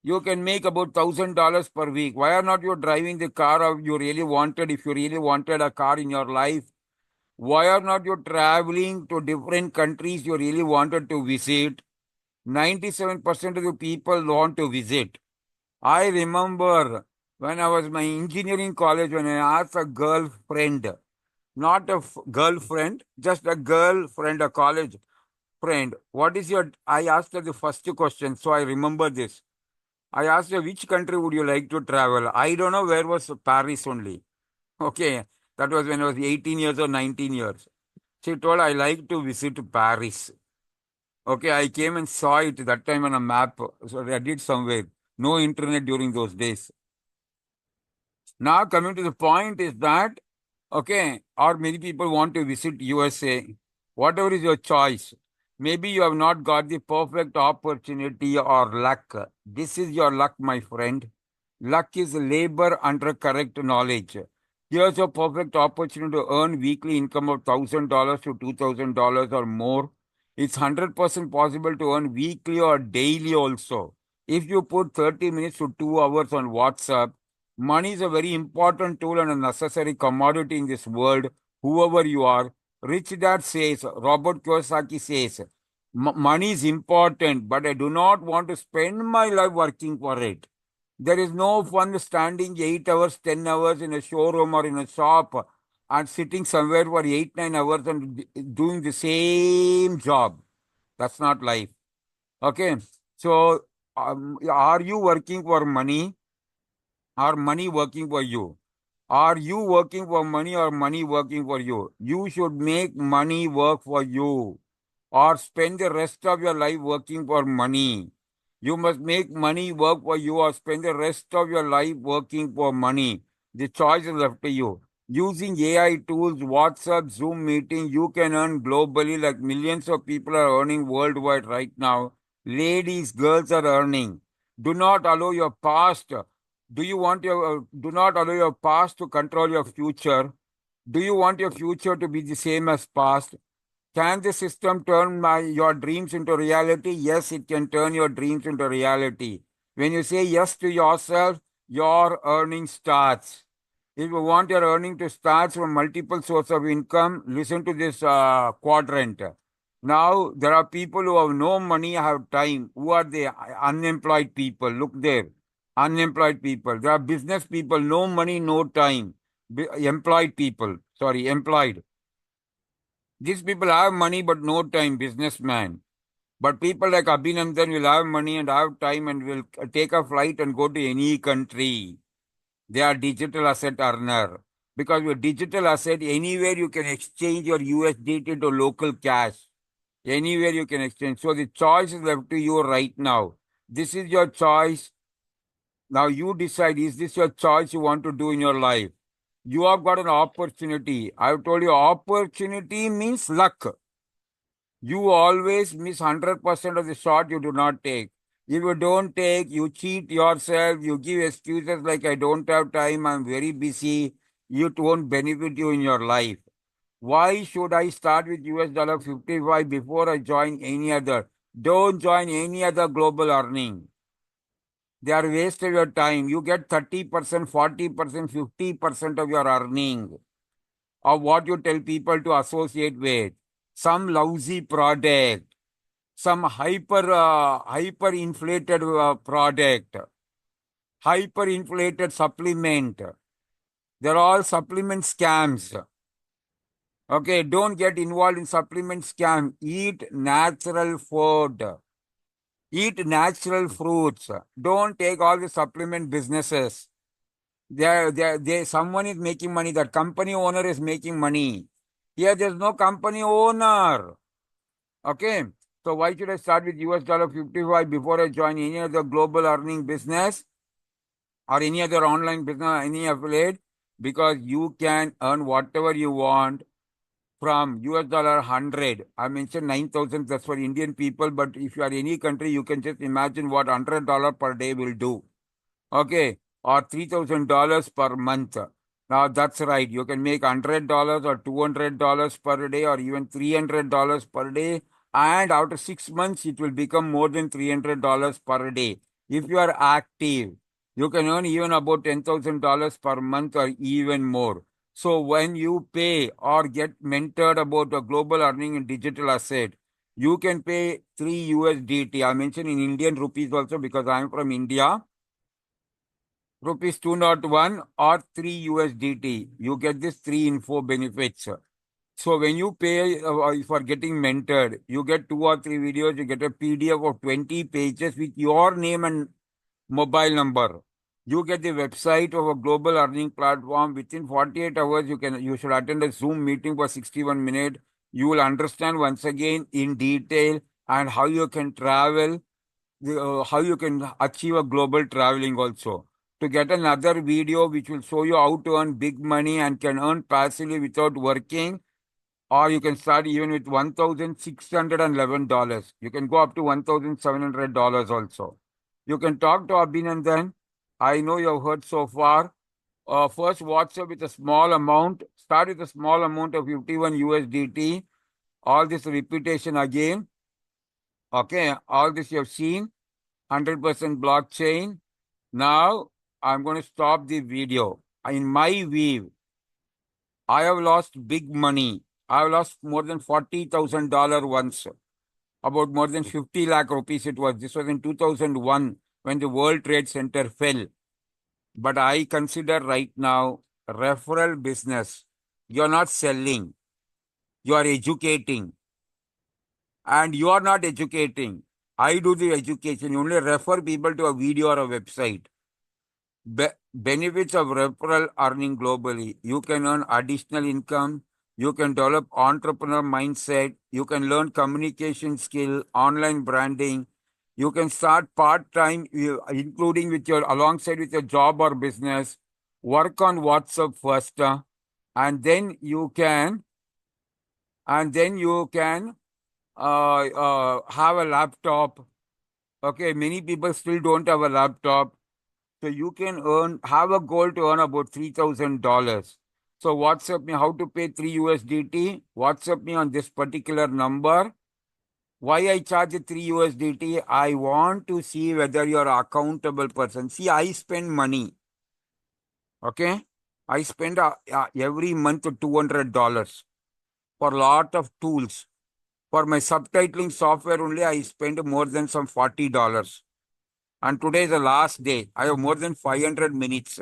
You can make about $1,000 per week. Why are not you driving the car you really wanted if you really wanted a car in your life? Why are not you traveling to different countries you really wanted to visit? 97% of the people want to visit. I remember when I was in my engineering college, when I asked a girlfriend, not a girlfriend, just a girlfriend, a college friend, I asked her the first question, so I remember this. I asked her, which country would you like to travel? I don't know where was Paris only. Okay, that was when I was 18 years or 19 years. She told, I like to visit Paris. Okay, I came and saw it that time on a map. So I did somewhere. No internet during those days. Now coming to the point is that, okay, or many people want to visit USA. Whatever is your choice. Maybe you have not got the perfect opportunity or luck. This is your luck, my friend. Luck is labor under correct knowledge. Here's a perfect opportunity to earn weekly income of $1,000 to $2,000 or more. It's 100% possible to earn weekly or daily also. If you put 30 minutes to 2 hours on WhatsApp, money is a very important tool and a necessary commodity in this world, whoever you are. Rich Dad says, Robert Kiyosaki says, money is important, but I do not want to spend my life working for it. There is no fun standing 8 hours, 10 hours in a showroom or in a shop and sitting somewhere for 8, 9 hours and doing the same job. That's not life. Okay. So, are you working for money or money working for you? Are you working for money or money working for you? You should make money work for you or spend the rest of your life working for money. You must make money work for you or spend the rest of your life working for money. The choice is left to you. Using AI tools, WhatsApp, Zoom meeting, you can earn globally like millions of people are earning worldwide right now. Ladies, girls are earning. Do not allow your past. Do not allow your past to control your future? Do you want your future to be the same as past? Can the system turn your dreams into reality? Yes, it can turn your dreams into reality. When you say yes to yourself, your earning starts. If you want your earning to start from multiple sources of income, listen to this quadrant. Now, there are people who have no money, have time. Who are they? Unemployed people. Look there. Unemployed people. There are business people, no money, no time. Employed people. Sorry, employed. These people have money but no time, businessman. But people like Abhinandan will have money and have time and will take a flight and go to any country. They are digital asset earner. Because with digital asset, anywhere you can exchange your USDT to local cash. Anywhere you can exchange. So the choice is left to you right now. This is your choice. Now you decide, is this your choice you want to do in your life? You have got an opportunity. I've told you opportunity means luck. You always miss 100% of the shot you do not take. If you don't take, you cheat yourself, you give excuses like I don't have time, I'm very busy. It won't benefit you in your life. Why should I start with US dollar 55 before I join any other? Don't join any other global earning. They are waste of your time. You get 30%, 40%, 50% of your earning of what you tell people to associate with. Some lousy product, some hyper inflated product, hyper inflated supplement. They're all supplement scams. Okay, don't get involved in supplement scam. Eat natural food. Eat natural fruits. Don't take all the supplement businesses. Someone is making money. That company owner is making money. Here, there's no company owner. Okay. So why should I start with US dollar 55 before I join any other global earning business or any other online business, any affiliate? Because you can earn whatever you want from US dollar 100. I mentioned 9,000, that's for Indian people, but if you are any country, you can just imagine what $100 per day will do. Okay, or $3,000 per month. Now that's right. You can make $100 or $200 per day or even $300 per day. And after 6 months, it will become more than $300 per day. If you are active, you can earn even about $10,000 per month or even more. So when you pay or get mentored about a global earning in digital asset, you can pay 3 USDT. I mentioned in Indian rupees also because I am from India. Rupees 201 or 3 USDT. You get this 3 info benefits. So when you pay for getting mentored, you get 2 or 3 videos, you get a PDF of 20 pages with your name and mobile number. You get the website of a global earning platform. Within 48 hours, you should attend a Zoom meeting for 61 minutes. You will understand once again in detail and how you can travel, how you can achieve a global traveling also. To get another video which will show you how to earn big money and can earn passively without working, or you can start even with $1,611. You can go up to $1,700 also. You can talk to Abhinandan. I know you have heard so far. First, WhatsApp with a small amount. Start with a small amount of 51 USDT. All this repetition again. Okay, all this you have seen. 100% blockchain. Now, I'm going to stop the video. In my view, I have lost big money I lost more than $40,000 once. About more than 50 lakh rupees it was. This was in 2001 when the World Trade Center fell. But I consider right now referral business. You're not selling, you are educating. And you are not educating. I do the education. You only refer people to a video or a website. Benefits of referral earning globally. You can earn additional income. You can develop entrepreneur mindset. You can learn communication skill, online branding. You can start part-time, including with your alongside with your job or business. Work on WhatsApp first, and then you can, have a laptop. Okay, many people still don't have a laptop. So you can have a goal to earn about $3,000. So WhatsApp me how to pay 3 USDT. WhatsApp me on this particular number. Why I charge 3 USDT? I want to see whether you're an accountable person. See, I spend money. Okay. I spend every month $200 for a lot of tools. For my subtitling software only, I spend more than some $40. And today is the last day. I have more than 500 minutes.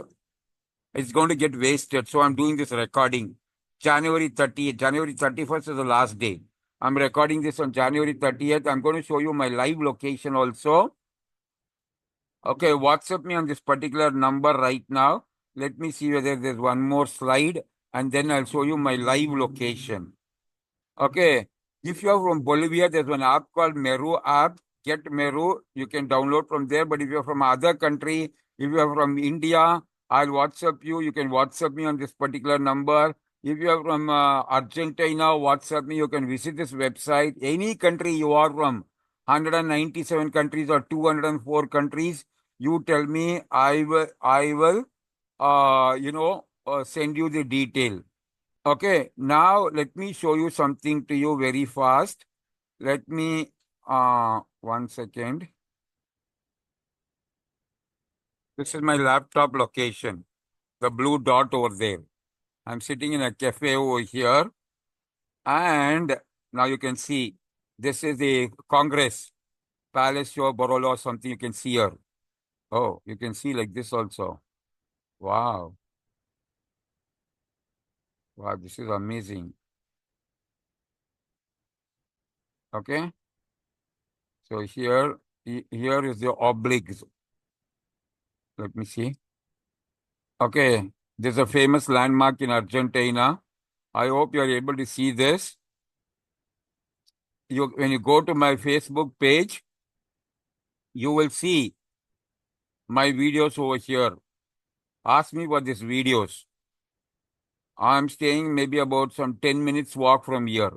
It's going to get wasted. So I'm doing this recording. January 30th. January 31st is the last day. I'm recording this on January 30th. I'm going to show you my live location also. Okay, WhatsApp me on this particular number right now. Let me see whether there's one more slide. And then I'll show you my live location. Okay. If you're from Bolivia, there's one app called Meru app. Get Meru. You can download from there. But if you're from other country, if you're from India, I'll WhatsApp you. You can WhatsApp me on this particular number. If you're from Argentina, WhatsApp me. You can visit this website. Any country you are from, 197 countries or 204 countries, you tell me. I will, send you the detail. Okay, now let me show you something to you very fast. Let me, 1 second. This is my laptop location, the blue dot over there. I'm sitting in a cafe over here. And now you can see, this is the Congress, Palacio Borolo or something you can see here. Oh, you can see like this also. Wow. Wow, this is amazing. Okay. So here is the obliques. Let me see. Okay, this is a famous landmark in Argentina. I hope you are able to see this. When you go to my Facebook page, you will see my videos over here. Ask me for these videos. I'm staying maybe about some 10 minutes walk from here,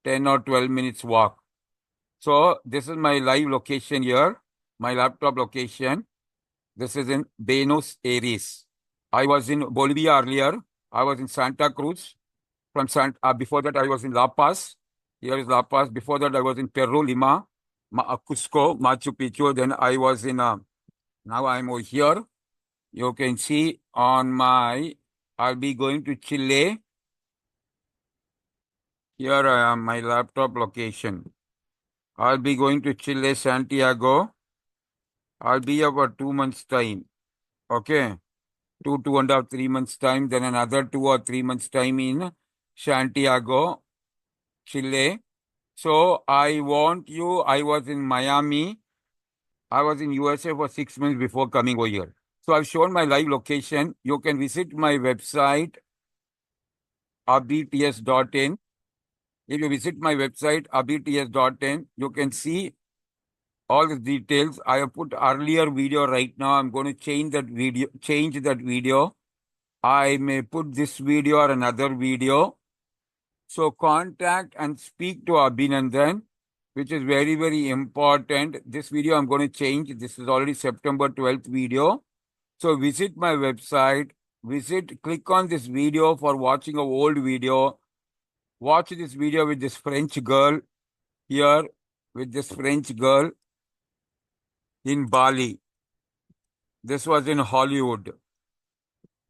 10 or 12 minutes walk. So this is my live location here, my laptop location. This is in Buenos Aires. I was in Bolivia earlier. I was in Santa Cruz. Before that, I was in La Paz. Here is La Paz. Before that, I was in Peru, Lima, Cusco, Machu Picchu. Then I was in, now I'm over here. You can see I'll be going to Chile. Here I am, my laptop location. I'll be going to Chile, Santiago. I'll be about 2 months' time. Okay. 2.5, 3 months' time. Then another 2 or 3 months' time in Santiago, Chile. So I was in Miami. I was in USA for 6 months before coming over here. So I've shown my live location. You can visit my website, abhits.in. If you visit my website, abhits.in, you can see all the details. I have put earlier video right now. I'm going to change that video. I may put this video or another video. So contact and speak to Abhinandan, which is very, very important. This video I'm going to change. This is already September 12th video. So visit my website. Click on this video for watching an old video. Watch this video with this French girl here, with this French girl in Bali. This was in Hollywood.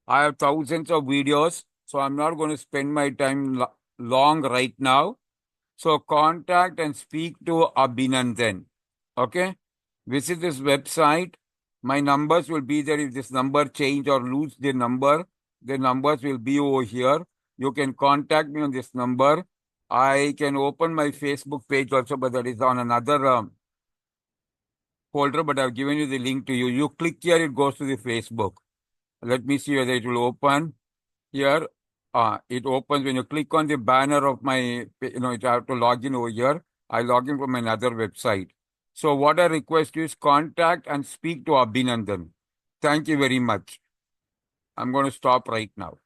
I have thousands of videos, so I'm not going to spend my time long right now. So contact and speak to Abhinandan. Okay? Visit this website. My numbers will be there. If this number change or lose the numbers will be over here. You can contact me on this number. I can open my Facebook page also, but that is on another folder, but I've given you the link to you. You click here, it goes to the Facebook. Let me see whether it will open. Here, it opens when you click on the banner of my, I have to log in over here. I log in from another website. So what I request you is contact and speak to Abhinandan. Thank you very much. I'm going to stop right now.